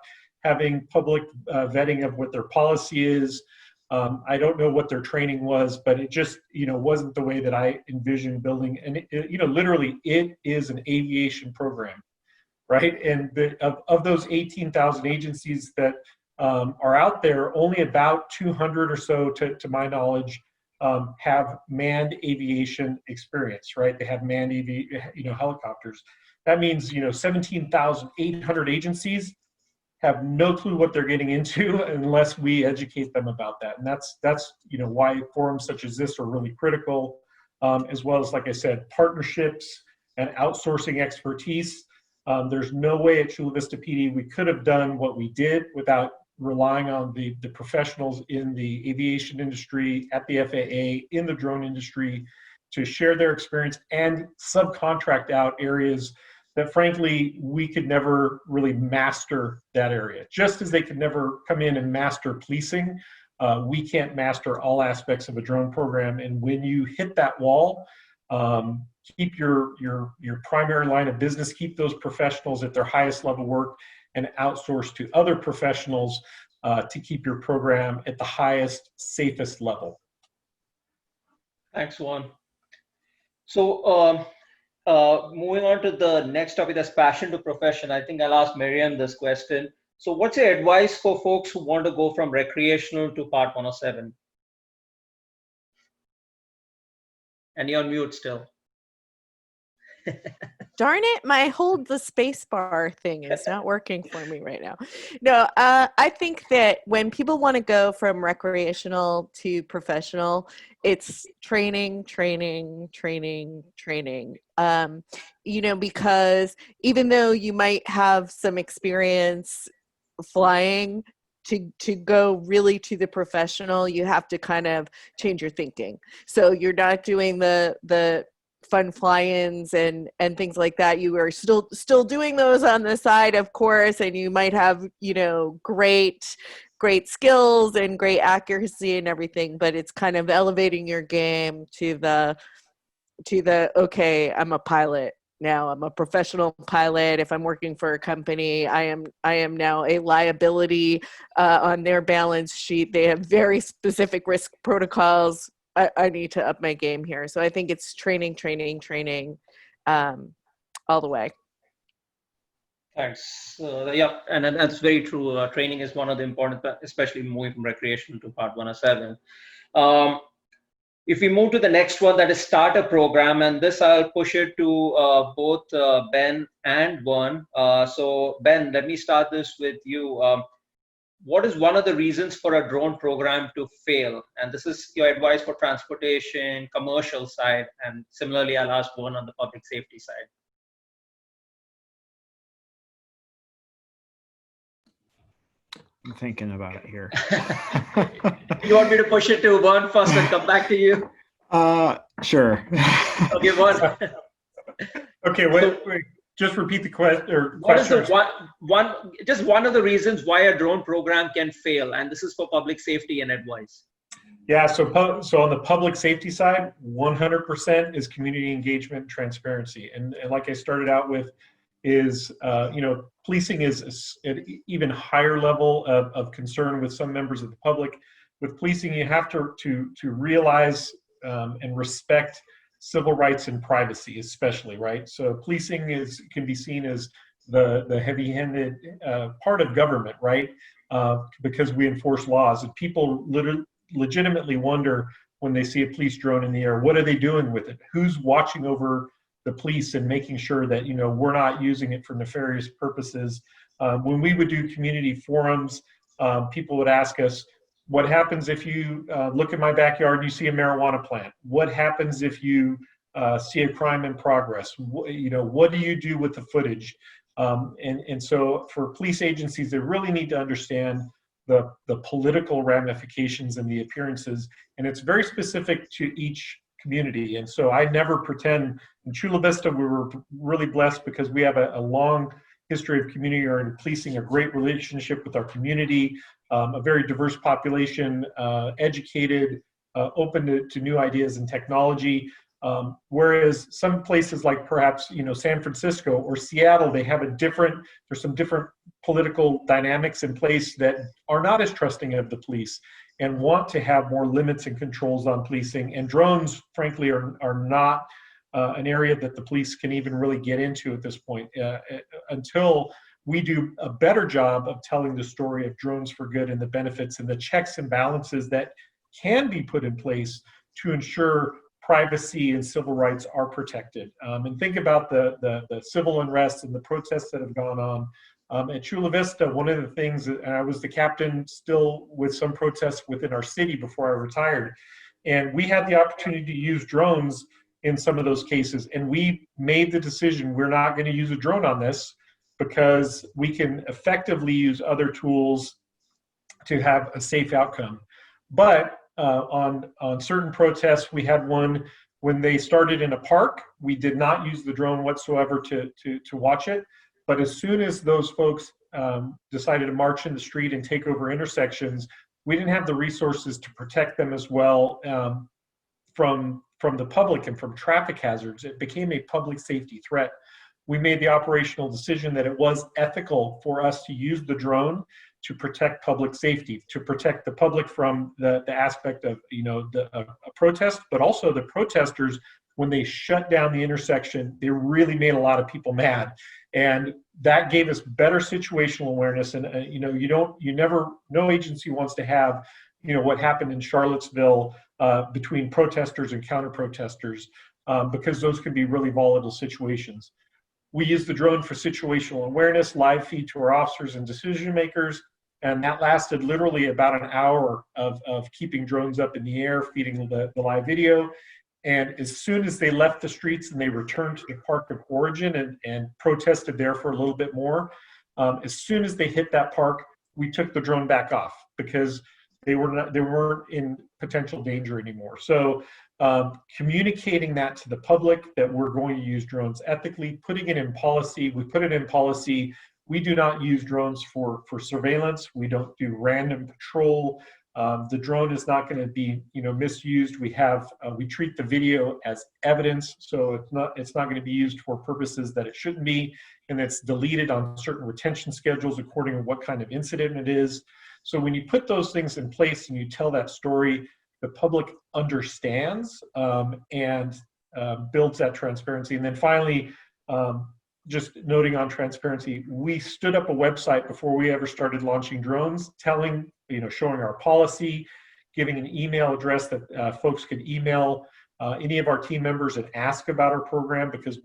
having public vetting of what their policy is. I don't know what their training was, but it just wasn't the way that I envisioned building. And literally, it is an aviation program, right? And of those 18,000 agencies that are out there, only about 200 or so, to my knowledge, have manned aviation experience, right? They have manned helicopters. That means 17,800 agencies have no clue what they're getting into unless we educate them about that. And that's why forums such as this are really critical, as well as, like I said, partnerships and outsourcing expertise. There's no way at Chula Vista PD we could have done what we did without relying on the professionals in the aviation industry, at the FAA, in the drone industry, to share their experience and subcontract out areas that frankly we could never really master that area. Just as they could never come in and master policing, we can't master all aspects of a drone program. And when you hit that wall, keep your primary line of business, keep those professionals at their highest level work, and outsource to other professionals to keep your program at the highest, safest level. Thanks, Juan. So moving on to the next topic, that's passion to profession. I think I'll ask Miriam this question. So what's your advice for folks who want to go from recreational to Part 107? And you're on mute still. Darn it, my hold the space bar thing is not working for me right now. No, I think that when people want to go from recreational to professional, it's training. Because even though you might have some experience flying, to go really to the professional, you have to kind of change your thinking. So you're not doing the fun fly-ins and things like that. You are still doing those on the side, of course, and you might have great skills and great accuracy and everything, but it's kind of elevating your game to the okay, I'm a pilot now, I'm a professional pilot. If I'm working for a company, I am now a liability on their balance sheet. They have very specific risk protocols. I need to up my game here. So I think it's training all the way. Thanks. Yeah, and that's very true. Training is one of the important, especially moving from recreation to Part 107. If we move to the next one, that is starter program, and this I'll push it to both Ben and Vern. So Ben, let me start this with you. What is one of the reasons for a drone program to fail? And this is your advice for transportation, commercial side, and similarly, I'll ask Vern on the public safety side. I'm thinking about it here. You want me to push it to Vern first and come back to you? Sure. Okay, Vern. Okay, wait. Just repeat the question. What is the just one of the reasons why a drone program can fail? And this is for public safety and advice. Yeah, so on the public safety side, 100% is community engagement and transparency. And like I started out with, is policing is an even higher level of concern with some members of the public. With policing, you have to realize and respect civil rights and privacy, especially, right? So policing can be seen as the heavy-handed part of government, right? Because we enforce laws, and people legitimately wonder when they see a police drone in the air, what are they doing with it? Who's watching over the police and making sure that we're not using it for nefarious purposes? When we would do community forums, people would ask us, What happens if you look at my backyard and you see a marijuana plant? What happens if you see a crime in progress? What do you do with the footage? And so for police agencies, they really need to understand the political ramifications and the appearances, and it's very specific to each community. And so I never pretend. In Chula Vista, we were really blessed because we have a long history of community-oriented policing, a great relationship with our community, a very diverse population, educated, open to new ideas and technology. Whereas some places like perhaps San Francisco or Seattle, there's some different political dynamics in place that are not as trusting of the police and want to have more limits and controls on policing. And drones, frankly, are not an area that the police can even really get into at this point until we do a better job of telling the story of drones for good and the benefits and the checks and balances that can be put in place to ensure privacy and civil rights are protected. And think about the civil unrest and the protests that have gone on. At Chula Vista, one of the things, and I was the captain still with some protests within our city before I retired, and we had the opportunity to use drones in some of those cases. And we made the decision, we're not going to use a drone on this because we can effectively use other tools to have a safe outcome. But on certain protests, we had one when they started in a park. We did not use the drone whatsoever to watch it. But as soon as those folks decided to march in the street and take over intersections, we didn't have the resources to protect them as well from the public and from traffic hazards. It became a public safety threat. We made the operational decision that it was ethical for us to use the drone to protect public safety, to protect the public from the aspect of a protest, but also the protesters. When they shut down the intersection, they really made a lot of people mad, and that gave us better situational awareness. And no agency wants to have what happened in Charlottesville between protesters and counter protesters, because those can be really volatile situations. We use the drone for situational awareness, live feed to our officers and decision makers, and that lasted literally about an hour of keeping drones up in the air, feeding the live video. And as soon as they left the streets and they returned to the park of origin and protested there for a little bit more, as soon as they hit that park, we took the drone back off because they weren't in potential danger anymore. So communicating that to the public that we're going to use drones ethically, putting it in policy. We put it in policy. We do not use drones for surveillance. We don't do random patrol. The drone is not going to be misused. We treat the video as evidence, so it's not going to be used for purposes that it shouldn't be, and it's deleted on certain retention schedules according to what kind of incident it is. So when you put those things in place and you tell that story, the public understands and builds that transparency. And then finally, just noting on transparency, we stood up a website before we ever started launching drones, showing our policy, giving an email address that folks could email any of our team members and ask about our program, because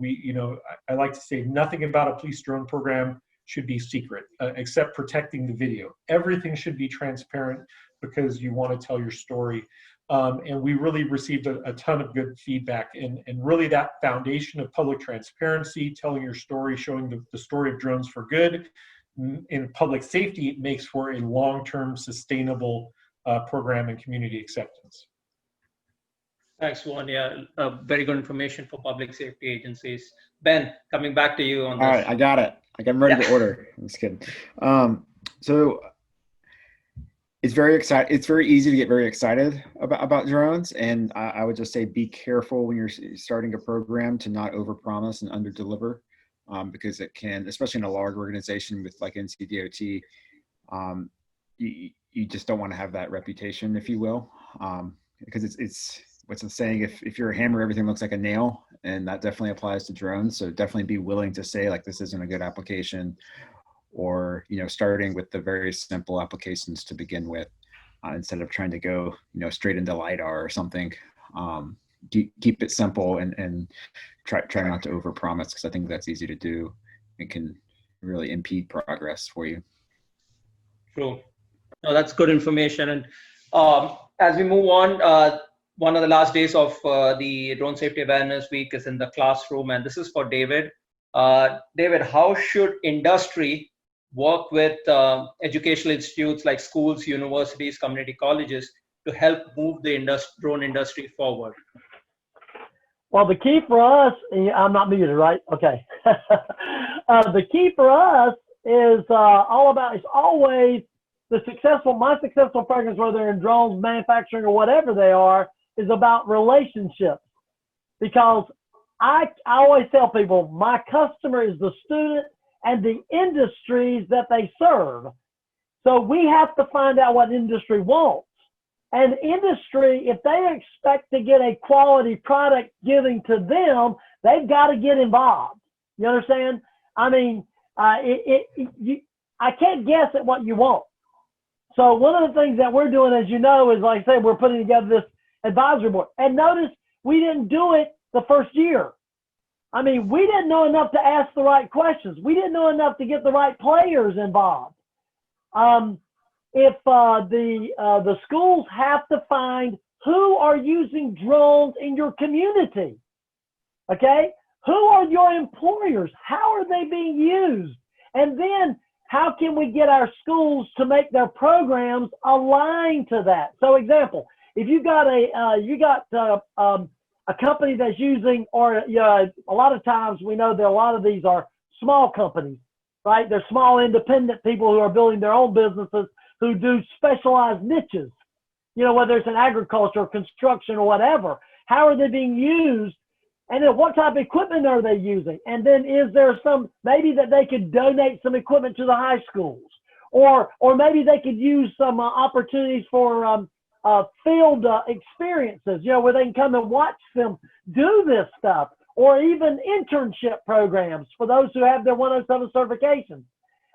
I like to say nothing about a police drone program should be secret, except protecting the video. Everything should be transparent because you want to tell your story. And we really received a ton of good feedback, and really that foundation of public transparency, telling your story, showing the story of drones for good in public safety, it makes for a long-term sustainable program and community acceptance. Thanks, Juan. Yeah, very good information for public safety agencies. Ben, coming back to you on this. All right, I got it. I'm ready to order. I'm just kidding. So it's very exciting. It's very easy to get very excited about drones, and I would just say be careful when you're starting a program to not overpromise and underdeliver, because it can, especially in a large organization with like NCDOT, you just don't want to have that reputation, if you will, because it's what's the saying? If you're a hammer, everything looks like a nail, and that definitely applies to drones. So definitely be willing to say like this isn't a good application, or starting with the very simple applications to begin with, instead of trying to go straight into LiDAR or something. Keep it simple and try not to overpromise, because I think that's easy to do and can really impede progress for you. True. No, that's good information. And As we move on, one of the last days of the Drone Safety Awareness Week is in the classroom, and this is for David. David, how should industry work with educational institutes like schools, universities, community colleges to help move the drone industry forward? Well, the key for us, I'm not muted, right? Okay. The key for us is it's always my successful programs, whether they're in drones, manufacturing, or whatever they are, is about relationships. Because I always tell people, my customer is the student and the industries that they serve. So we have to find out what industry wants. And industry, if they expect to get a quality product given to them, they've got to get involved. You understand? I mean, I can't guess at what you want. So one of the things that we're doing, as you know, is, like I said, we're putting together this advisory board. And notice we didn't do it the first year. I mean, we didn't know enough to ask the right questions. We didn't know enough to get the right players involved. If the schools have to find who are using drones in your community, okay? Who are your employers? How are they being used? And then how can we get our schools to make their programs align to that? So, example, if you got a company that's using, or a lot of times we know that a lot of these are small companies, right? They're small independent people who are building their own businesses, who do specialized niches, whether it's in agriculture or construction or whatever. How are they being used? And then what type of equipment are they using? And then is there maybe that they could donate some equipment to the high schools, or maybe they could use some opportunities for field experiences, where they can come and watch them do this stuff, or even internship programs for those who have their 107 certifications.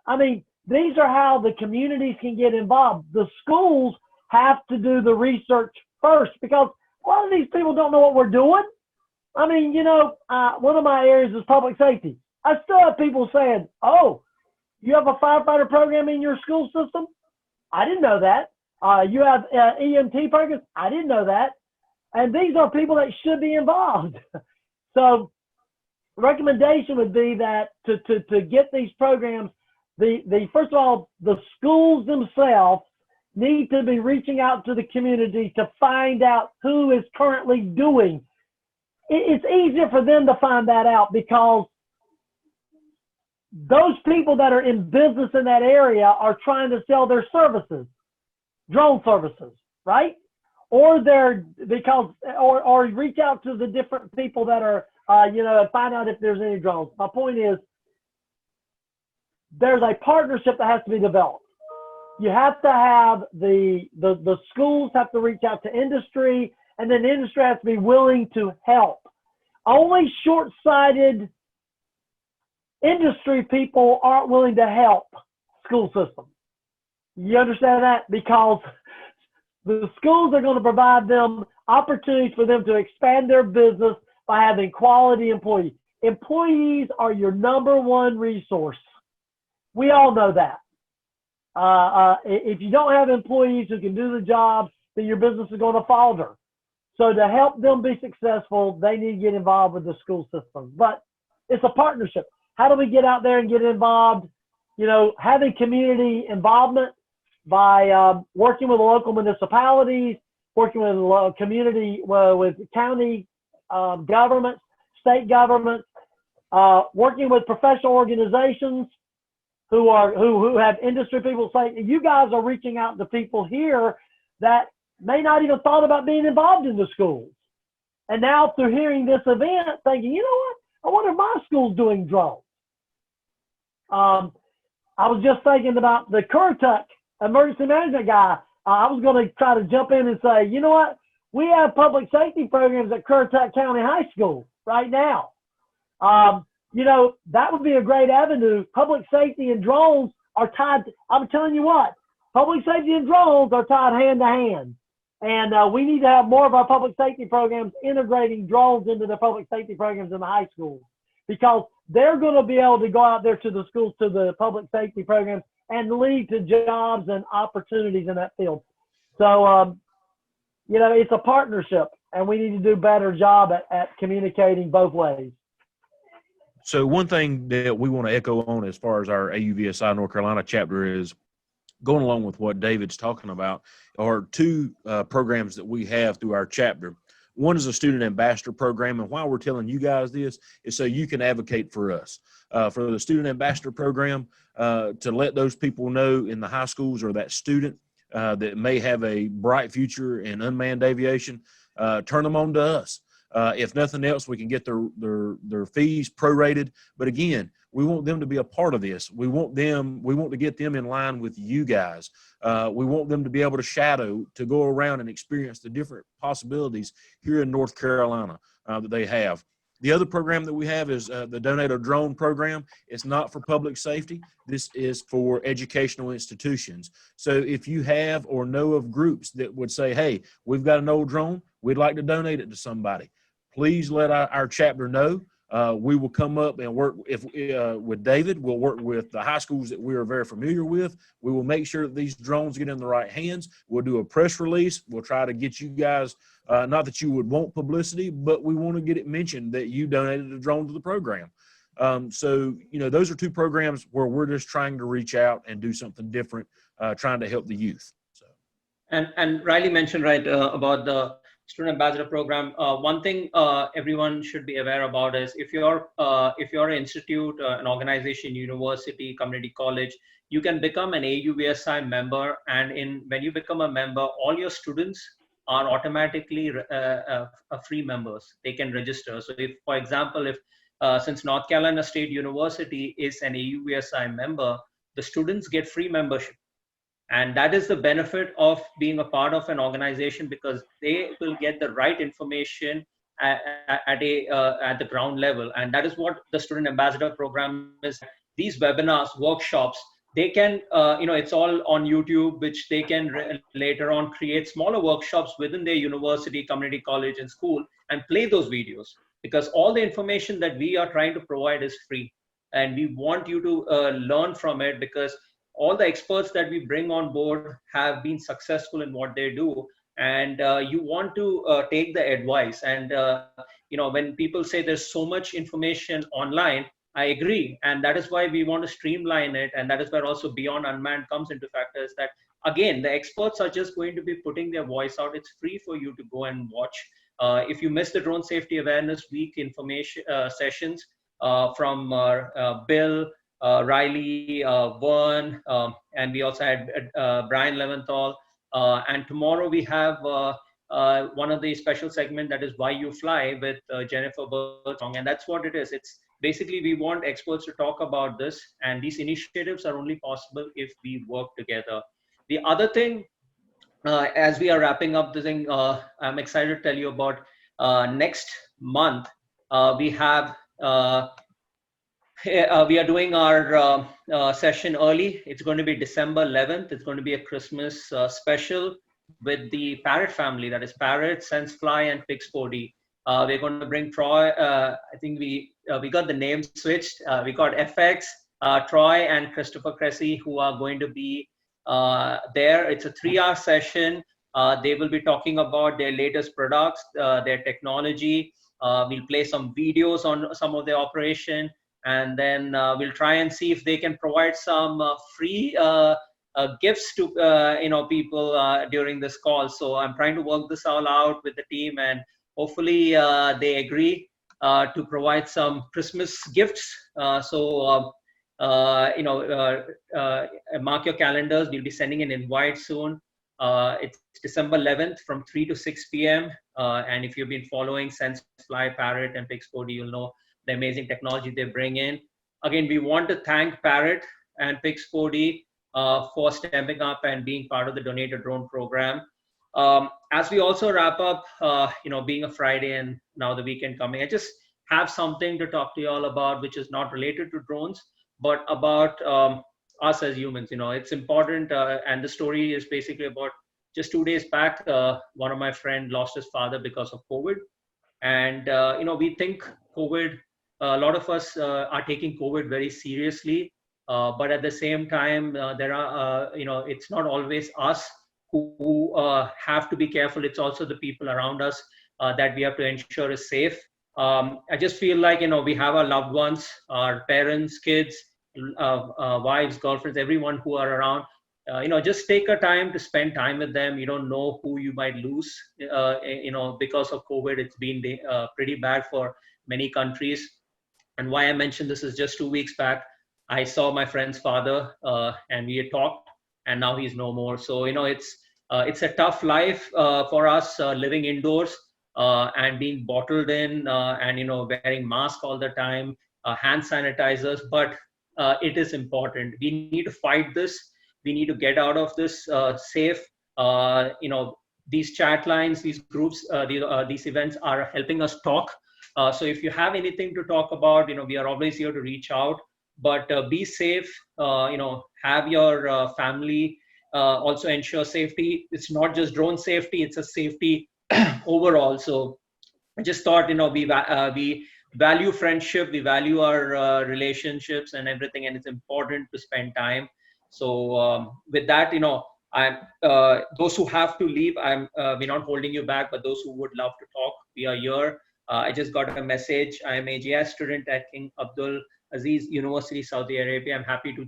I mean, these are how the communities can get involved. The schools have to do the research first, because a lot of these people don't know what we're doing. I mean, one of my areas is public safety. I still have people saying, oh, you have a firefighter program in your school system? I didn't know that. You have EMT programs? I didn't know that. And these are people that should be involved. So the recommendation would be that to get these programs, first of all, the schools themselves need to be reaching out to the community to find out who is currently doing. It's easier for them to find that out, because those people that are in business in that area are trying to sell their services, drone services, right? Or or reach out to the different people that are, find out if there's any drones. My point is, there's a partnership that has to be developed. You have to have the schools have to reach out to industry, and then industry has to be willing to help. Only short-sighted industry people aren't willing to help school systems. You understand that? Because the schools are going to provide them opportunities for them to expand their business by having quality employees. Employees are your number one resource. We all know that. If you don't have employees who can do the job, then your business is going to falter. So to help them be successful, they need to get involved with the school system. But it's a partnership. How do we get out there and get involved? Having community involvement by working with the local municipalities, working with the community, with county governments, state governments, working with professional organizations who have industry people saying, you guys are reaching out to people here that may not even thought about being involved in the schools. And now through hearing this event, thinking, you know what? I wonder if my school's doing drones. I was just thinking about the Currituck emergency management guy. I was going to try to jump in and say, you know what? We have public safety programs at Currituck County High School right now. That would be a great avenue. Public safety and drones are tied. I'm telling you what, public safety and drones are tied hand to hand. And we need to have more of our public safety programs integrating drones into the public safety programs in the high schools, because they're going to be able to go out there to the schools, to the public safety programs, and lead to jobs and opportunities in that field. So, it's a partnership, and we need to do a better job at communicating both ways. So one thing that we want to echo on as far as our AUVSI North Carolina chapter is going along with what David's talking about are two programs that we have through our chapter. One is a student ambassador program, and why we're telling you guys this is so you can advocate for us. For the student ambassador program, to let those people know in the high schools or that student that may have a bright future in unmanned aviation, turn them on to us. If nothing else, we can get their fees prorated. But again, we want them to be a part of this. We want to get them in line with you guys. We want them to be able to shadow, to go around and experience the different possibilities here in North Carolina that they have. The other program that we have is the Donate a Drone program. It's not for public safety. This is for educational institutions. So if you have or know of groups that would say, hey, we've got an old drone, we'd like to donate it to somebody, please let our chapter know. We will come up and work with David. We'll work with the high schools that we are very familiar with. We will make sure that these drones get in the right hands. We'll do a press release. We'll try to get you guys, not that you would want publicity, but we want to get it mentioned that you donated a drone to the program. So, those are two programs where we're just trying to reach out and do something different, trying to help the youth. So. And Riley mentioned about the student ambassador program. One thing everyone should be aware about is if you're an institute, an organization, university, community college, you can become an AUVSI member, and when you become a member, all your students are automatically free members. They can register. So if, for example, since North Carolina State University is an AUVSI member, the students get free membership. And that is the benefit of being a part of an organization, because they will get the right information at the ground level. And that is what the Student Ambassador Program is. These webinars, workshops, they can, it's all on YouTube, which they can later on create smaller workshops within their university, community college, and school, and play those videos. Because all the information that we are trying to provide is free. And we want you to learn from it, because all the experts that we bring on board have been successful in what they do, and you want to take the advice. And when people say there's so much information online, I agree, and that is why we want to streamline it, and that is where also Beyond Unmanned comes into factors. That again, the experts are just going to be putting their voice out. It's free for you to go and watch. If you missed the Drone Safety Awareness Week information sessions from Bill, Riley, Vern, and we also had Brian Leventhal. And tomorrow we have one of the special segments, that is Why You Fly, with Jennifer Birdsong. And that's what it is. It's basically, we want experts to talk about this, and these initiatives are only possible if we work together. The other thing, as we are wrapping up the thing, I'm excited to tell you about next month. We have we are doing our session early. It's going to be December 11th. It's going to be a Christmas special with the Parrot family. That is Parrot, Sensefly, and Pixpody. We're going to bring Troy. I think we got the names switched. We got FX, Troy, and Christopher Cressy, who are going to be there. It's a 3-hour session. They will be talking about their latest products, their technology. We'll play some videos on some of their operation. And then we'll try and see if they can provide some free gifts to people during this call. So I'm trying to work this all out with the team, and hopefully they agree to provide some Christmas gifts. Mark your calendars. We'll be sending an invite soon. It's December 11th from 3 to 6 p.m. And if you've been following Sensefly, Parrot, and Pixpody, you'll know the amazing technology they bring in. Again, we want to thank Parrot and Pixpody for stepping up and being part of the Donate a Drone program. As we also wrap up, being a Friday and now the weekend coming, I just have something to talk to you all about, which is not related to drones, but about us as humans. It's important, and the story is basically about just 2 days back, one of my friends lost his father because of COVID. And, we think COVID, a lot of us are taking COVID very seriously, but at the same time, there are, it's not always us who have to be careful. It's also the people around us that we have to ensure is safe. I just feel like, we have our loved ones, our parents, kids, wives, girlfriends, everyone who are around. Just take a time to spend time with them. You don't know who you might lose. Because of COVID, it's been pretty bad for many countries. And why I mentioned this is just 2 weeks back, I saw my friend's father, and we had talked, and now he's no more. So it's a tough life for us living indoors and being bottled in, and wearing masks all the time, hand sanitizers. But it is important. We need to fight this. We need to get out of this safe. These chat lines, these groups, these events are helping us talk. So if you have anything to talk about, we are always here to reach out. But be safe. Have your family also ensure safety. It's not just drone safety; it's a safety overall. So I just thought, we value friendship, we value our relationships and everything, and it's important to spend time. So with that, I'm those who have to leave, we're not holding you back, but those who would love to talk, we are here. I just got a message. I'm a JS student at King Abdul Aziz University, Saudi Arabia. I'm happy to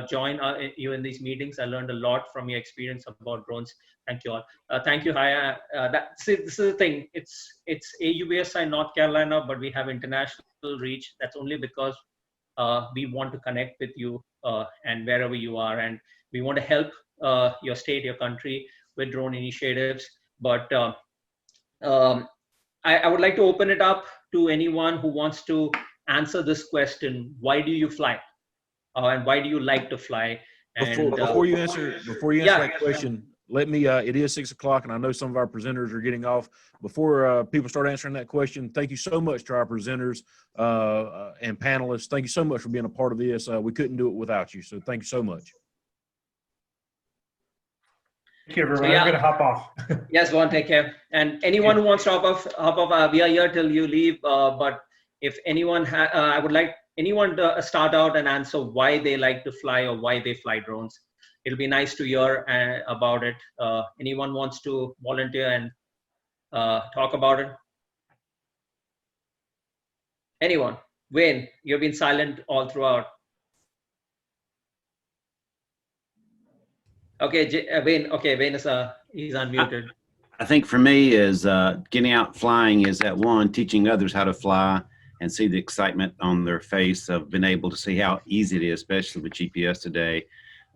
join you in these meetings. I learned a lot from your experience about drones. Thank you all. Thank you, Haya. This is the thing. It's AUVSI North Carolina, but we have international reach. That's only because we want to connect with you and wherever you are, and we want to help your state, your country with drone initiatives. But I would like to open it up to anyone who wants to answer this question: why do you fly, and why do you like to fly? And before you answer that question, let me. It is 6 o'clock, and I know some of our presenters are getting off. Before people start answering that question, thank you so much to our presenters and panelists. Thank you so much for being a part of this. We couldn't do it without you, so thank you so much. Thank you, everyone. I'm going to hop off. Yes, go on, take care. And anyone who wants to hop off. We are here till you leave. But if anyone, I would like anyone to start out and answer why they like to fly or why they fly drones. It'll be nice to hear about it. Anyone wants to volunteer and talk about it? Anyone? Wayne, you've been silent all throughout. Okay, Wayne. Okay, Wayne is he's unmuted. I think for me is getting out flying is that one, teaching others how to fly and see the excitement on their face of being able to see how easy it is, especially with GPS today,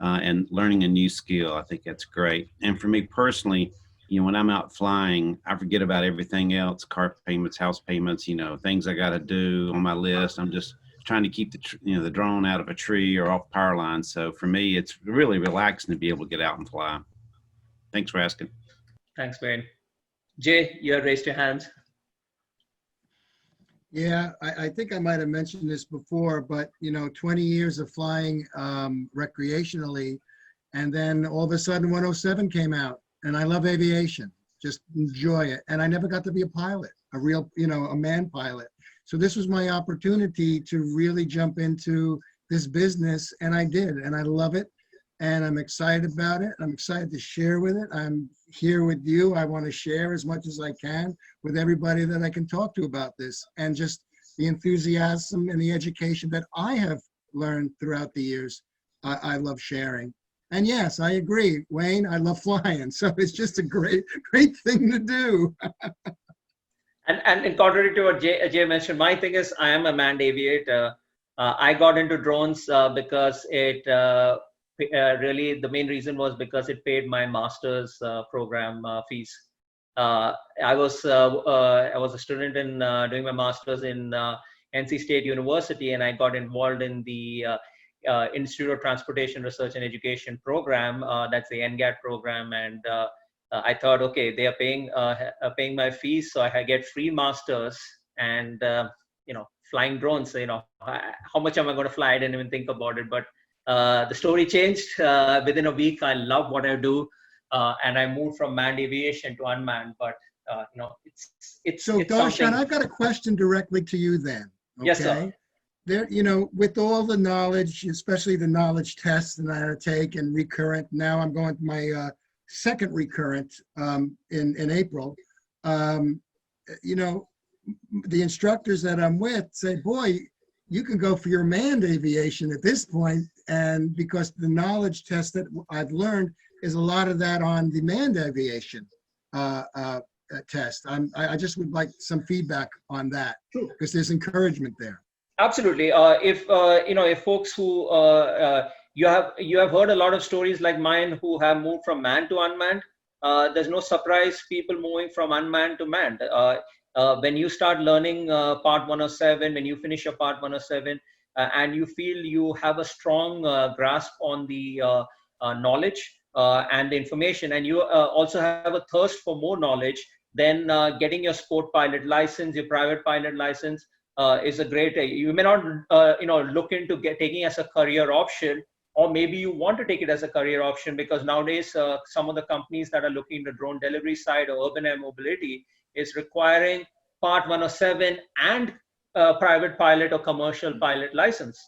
and learning a new skill. I think that's great. And for me personally, when I'm out flying, I forget about everything else, car payments, house payments, things I got to do on my list. I'm just trying to keep the drone out of a tree or off power lines. So for me, it's really relaxing to be able to get out and fly. Thanks for asking. Thanks, Wayne. Jay, you have raised your hands. Yeah, I think I might have mentioned this before, but 20 years of flying recreationally, and then all of a sudden 107 came out, and I love aviation, just enjoy it. And I never got to be a pilot, a real, a man pilot. So this was my opportunity to really jump into this business, and I did, and I love it, and I'm excited about it. I'm excited to share with it. I'm here with you. I want to share as much as I can with everybody that I can talk to about this, and just the enthusiasm and the education that I have learned throughout the years. I love sharing. And yes, I agree, Wayne, I love flying. So it's just a great thing to do. And in contrary to what Jay mentioned, my thing is I am a manned aviator. I got into drones because it really, the main reason was because it paid my master's program fees. I was a student in doing my master's in NC State University, and I got involved in the Institute of Transportation Research and Education program. That's the NGAT program, and I thought, okay, they are paying my fees, so I get free masters and flying drones. How much am I going to fly? I didn't even think about it, but the story changed within a week. I love what I do, and I moved from manned aviation to unmanned. But it's so. Darshan, I've got a question directly to you then. Okay? Yes, sir. There, with all the knowledge, especially the knowledge tests that I had to take and recurrent. Now I'm going to my second recurrent in April, you know, the instructors that I'm with say, boy, you can go for your manned aviation at this point. And because the knowledge test that I've learned is a lot of that on the manned aviation test. I just would like some feedback on that, because there's encouragement there. Absolutely. If you know, if folks who you have heard a lot of stories like mine who have moved from manned to unmanned. There's no surprise people moving from unmanned to manned. When you start learning Part 107, when you finish your Part 107, and you feel you have a strong grasp on the knowledge and the information, and you also have a thirst for more knowledge, then getting your sport pilot license, your private pilot license is a great. You may not you know, look into taking as a career option, or maybe you want to take it as a career option, because nowadays some of the companies that are looking at the drone delivery side or urban air mobility is requiring Part 107 and private pilot or commercial pilot license.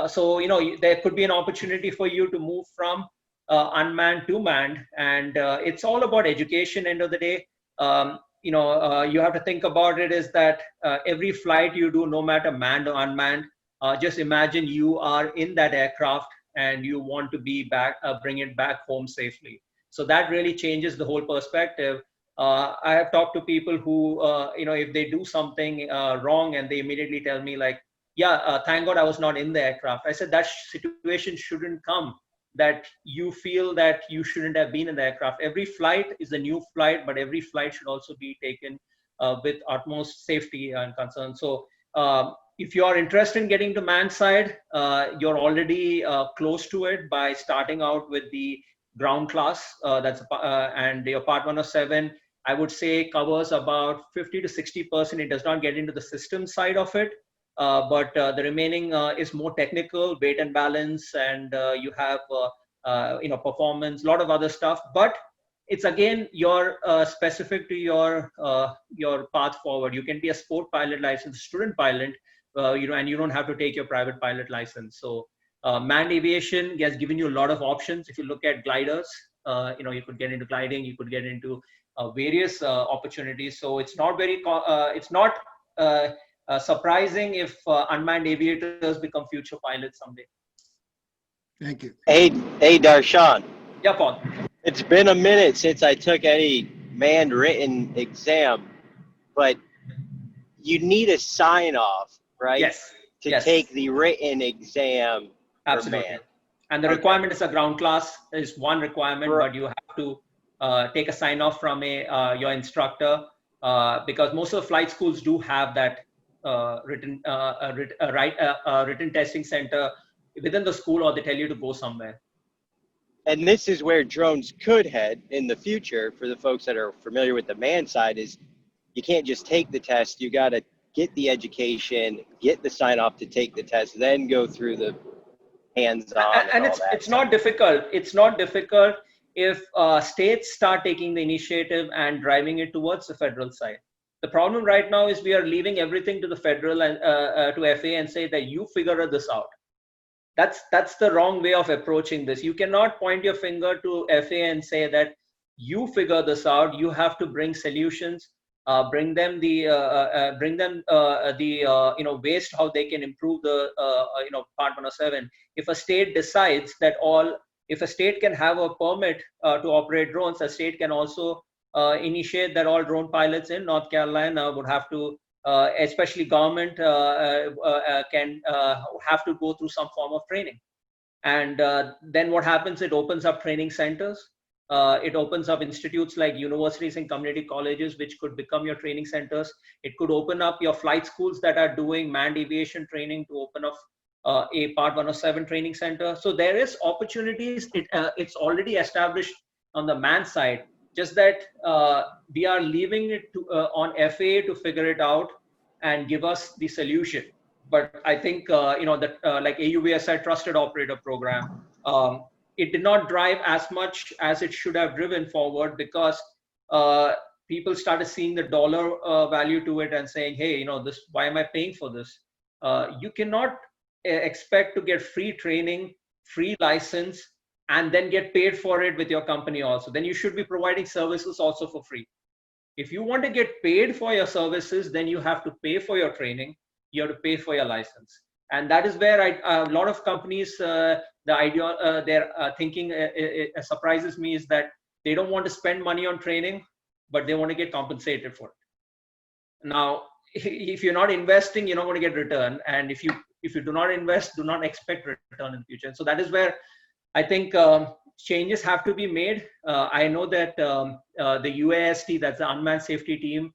So, you know, there could be an opportunity for you to move from unmanned to manned, and it's all about education. End of the day, you know, you have to think about it is that every flight you do, no matter manned or unmanned, just imagine you are in that aircraft and you want to be back, bring it back home safely. So that really changes the whole perspective. I have talked to people who, you know, if they do something wrong and they immediately tell me like, yeah, thank God I was not in the aircraft. I said that situation shouldn't come, that you feel that you shouldn't have been in the aircraft. Every flight is a new flight, but every flight should also be taken with utmost safety and concern. So if you are interested in getting to manned side, you're already close to it by starting out with the ground class. And your Part 107, I would say, covers about 50 to 60%. It does not get into the system side of it, but the remaining is more technical, weight and balance, and you have you know, performance, a lot of other stuff. But it's again your specific to your path forward. You can be a sport pilot license, student pilot, you know, and you don't have to take your private pilot license. So manned aviation has given you a lot of options. If you look at gliders, you know, you could get into gliding, you could get into various opportunities. So it's not very, it's not surprising if unmanned aviators become future pilots someday. Thank you. Hey, Darshan. Yeah, Paul. It's been a minute since I took any manned written exam, but you need a sign off, right? Yes. To take the written exam. Absolutely. And the requirement is a ground class is one requirement, but you have to take a sign off from your instructor, because most of the flight schools do have that written testing center within the school, or they tell you to go somewhere. And this is where drones could head in the future for the folks that are familiar with the manned side, is you can't just take the test. You got to get the education, get the sign off to take the test, then go through the hands-on. And it's not difficult. It's not difficult if states start taking the initiative and driving it towards the federal side. The problem right now is we are leaving everything to the federal and to FAA and say that you figure this out. That's the wrong way of approaching this. You cannot point your finger to FAA and say that you figure this out. You have to bring solutions, bring them the you know, waste, how they can improve the you know, Part 107. If a state decides that if a state can have a permit to operate drones, a state can also initiate that all drone pilots in North Carolina would have to, especially government, can have to go through some form of training. And then what happens, it opens up training centers. It opens up institutes like universities and community colleges, which could become your training centers. It could open up your flight schools that are doing manned aviation training to open up a Part 107 training center. So there is opportunities. It's already established on the manned side, just that we are leaving it to, on FAA to figure it out and give us the solution. But I think, you know, that like AUVSI Trusted Operator Program, it did not drive as much as it should have driven forward, because people started seeing the dollar value to it and saying, hey, you know, this, why am I paying for this? You cannot expect to get free training, free license, and then get paid for it with your company also, then you should be providing services also for free. If you want to get paid for your services, then you have to pay for your training, you have to pay for your license. And that is where a lot of companies, the idea, their thinking surprises me, is that they don't want to spend money on training, but they want to get compensated for it. Now, if you're not investing, you're not going to get return. And if you do not invest, do not expect return in the future. And so that is where I think changes have to be made. I know that the UAST, that's the Unmanned Safety Team,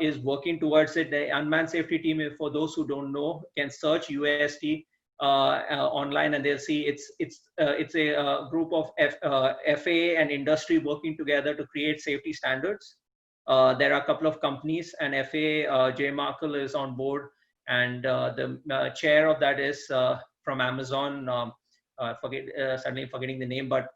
is working towards it. The Unmanned Safety Team, for those who don't know, can search UAST online, and they'll see it's a group of FAA and industry working together to create safety standards. There are a couple of companies, and FAA, Jay Markle is on board, and the chair of that is from Amazon. Suddenly forgetting the name, but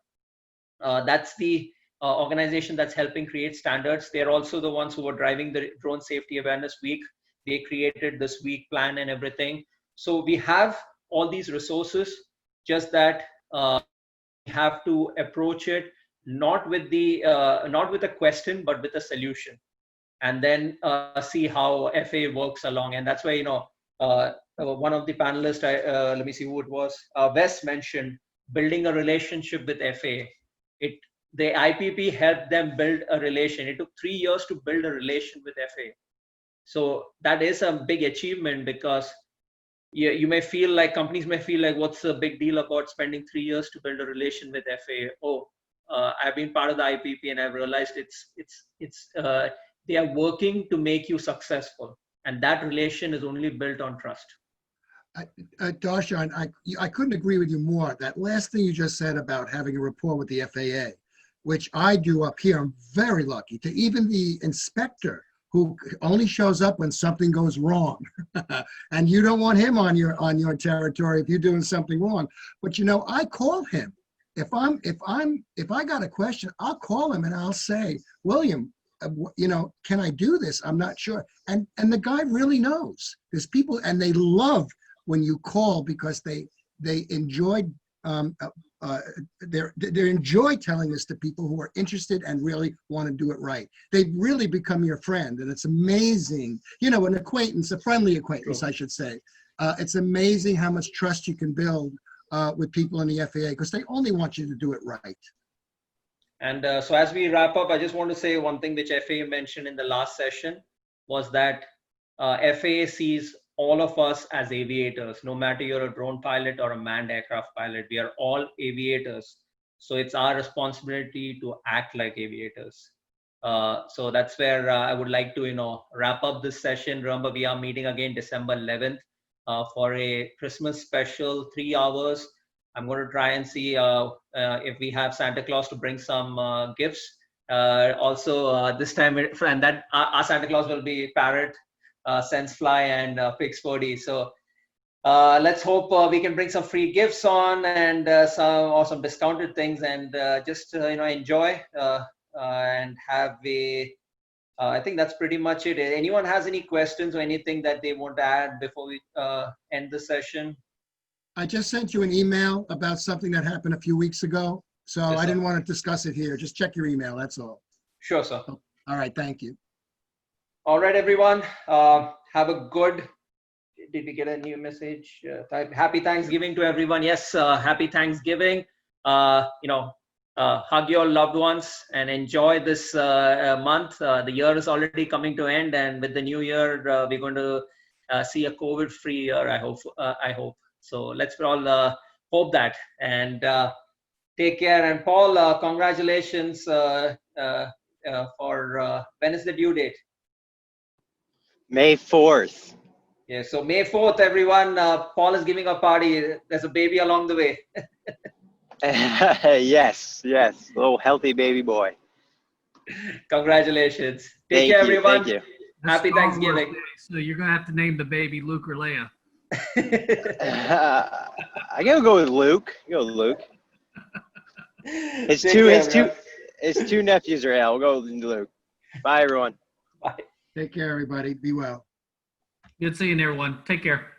that's the organization that's helping create standards. They're also the ones who were driving the Drone Safety Awareness Week. They created this week plan and everything. So we have all these resources, just that we have to approach it not with a question, but with a solution, and then see how FAA works along. And that's why, one of the panelists, let me see who it was, Wes mentioned building a relationship with FAA. The IPP helped them build a relation. It took 3 years to build a relation with FAA. So that is a big achievement, because you may feel like, companies may feel like, what's the big deal about spending 3 years to build a relation with FAA? Oh, I've been part of the IPP, and I've realized they are working to make you successful. And that relation is only built on trust. Darshan, I couldn't agree with you more. That last thing you just said about having a rapport with the FAA, which I do up here, I'm very lucky, to even the inspector who only shows up when something goes wrong. And you don't want him on your territory if you're doing something wrong. But I call him. If I got a question, I'll call him and I'll say, William, can I do this? I'm not sure. And the guy really knows. There's people, and they love when you call, because they enjoy they enjoy telling this to people who are interested and really want to do it right. They really become your friend, and it's amazing. An acquaintance, a friendly acquaintance, I should say. It's amazing how much trust you can build with people in the FAA, because they only want you to do it right. And so as we wrap up, I just want to say one thing which FAA mentioned in the last session was that FAA sees all of us as aviators. No matter you're a drone pilot or a manned aircraft pilot, we are all aviators. So it's our responsibility to act like aviators. So that's where I would like to wrap up this session. Remember, we are meeting again December 11th for a Christmas special, 3 hours. I'm going to try and see if we have Santa Claus to bring some gifts. Also, this time, and that our Santa Claus will be Parrot, Sensefly, and Pixpody. So let's hope we can bring some free gifts on, and some discounted things, and just enjoy and have a. I think that's pretty much it. Anyone has any questions or anything that they want to add before we end the session? I just sent you an email about something that happened a few weeks ago. So yes, I didn't want to discuss it here. Just check your email, that's all. Sure, sir. All right, thank you. All right, everyone. Have a good, did we get a new message? Happy Thanksgiving to everyone. Yes, happy Thanksgiving. Hug your loved ones and enjoy this month. The year is already coming to end, and with the new year, we're going to see a COVID-free year, I hope. So let's all hope that, and take care. And Paul, congratulations for when is the due date? May 4th. Yeah, so May 4th, everyone. Paul is giving a party. There's a baby along the way. Yes, little healthy baby boy. Congratulations. Take care, everyone. Thank you. Happy Thanksgiving. So you're gonna have to name the baby Luke or Leia. I gotta go with Luke. His two nephews are out. We'll go with Luke. Bye, everyone. Bye. Take care, everybody. Be well. Good seeing everyone. Take care.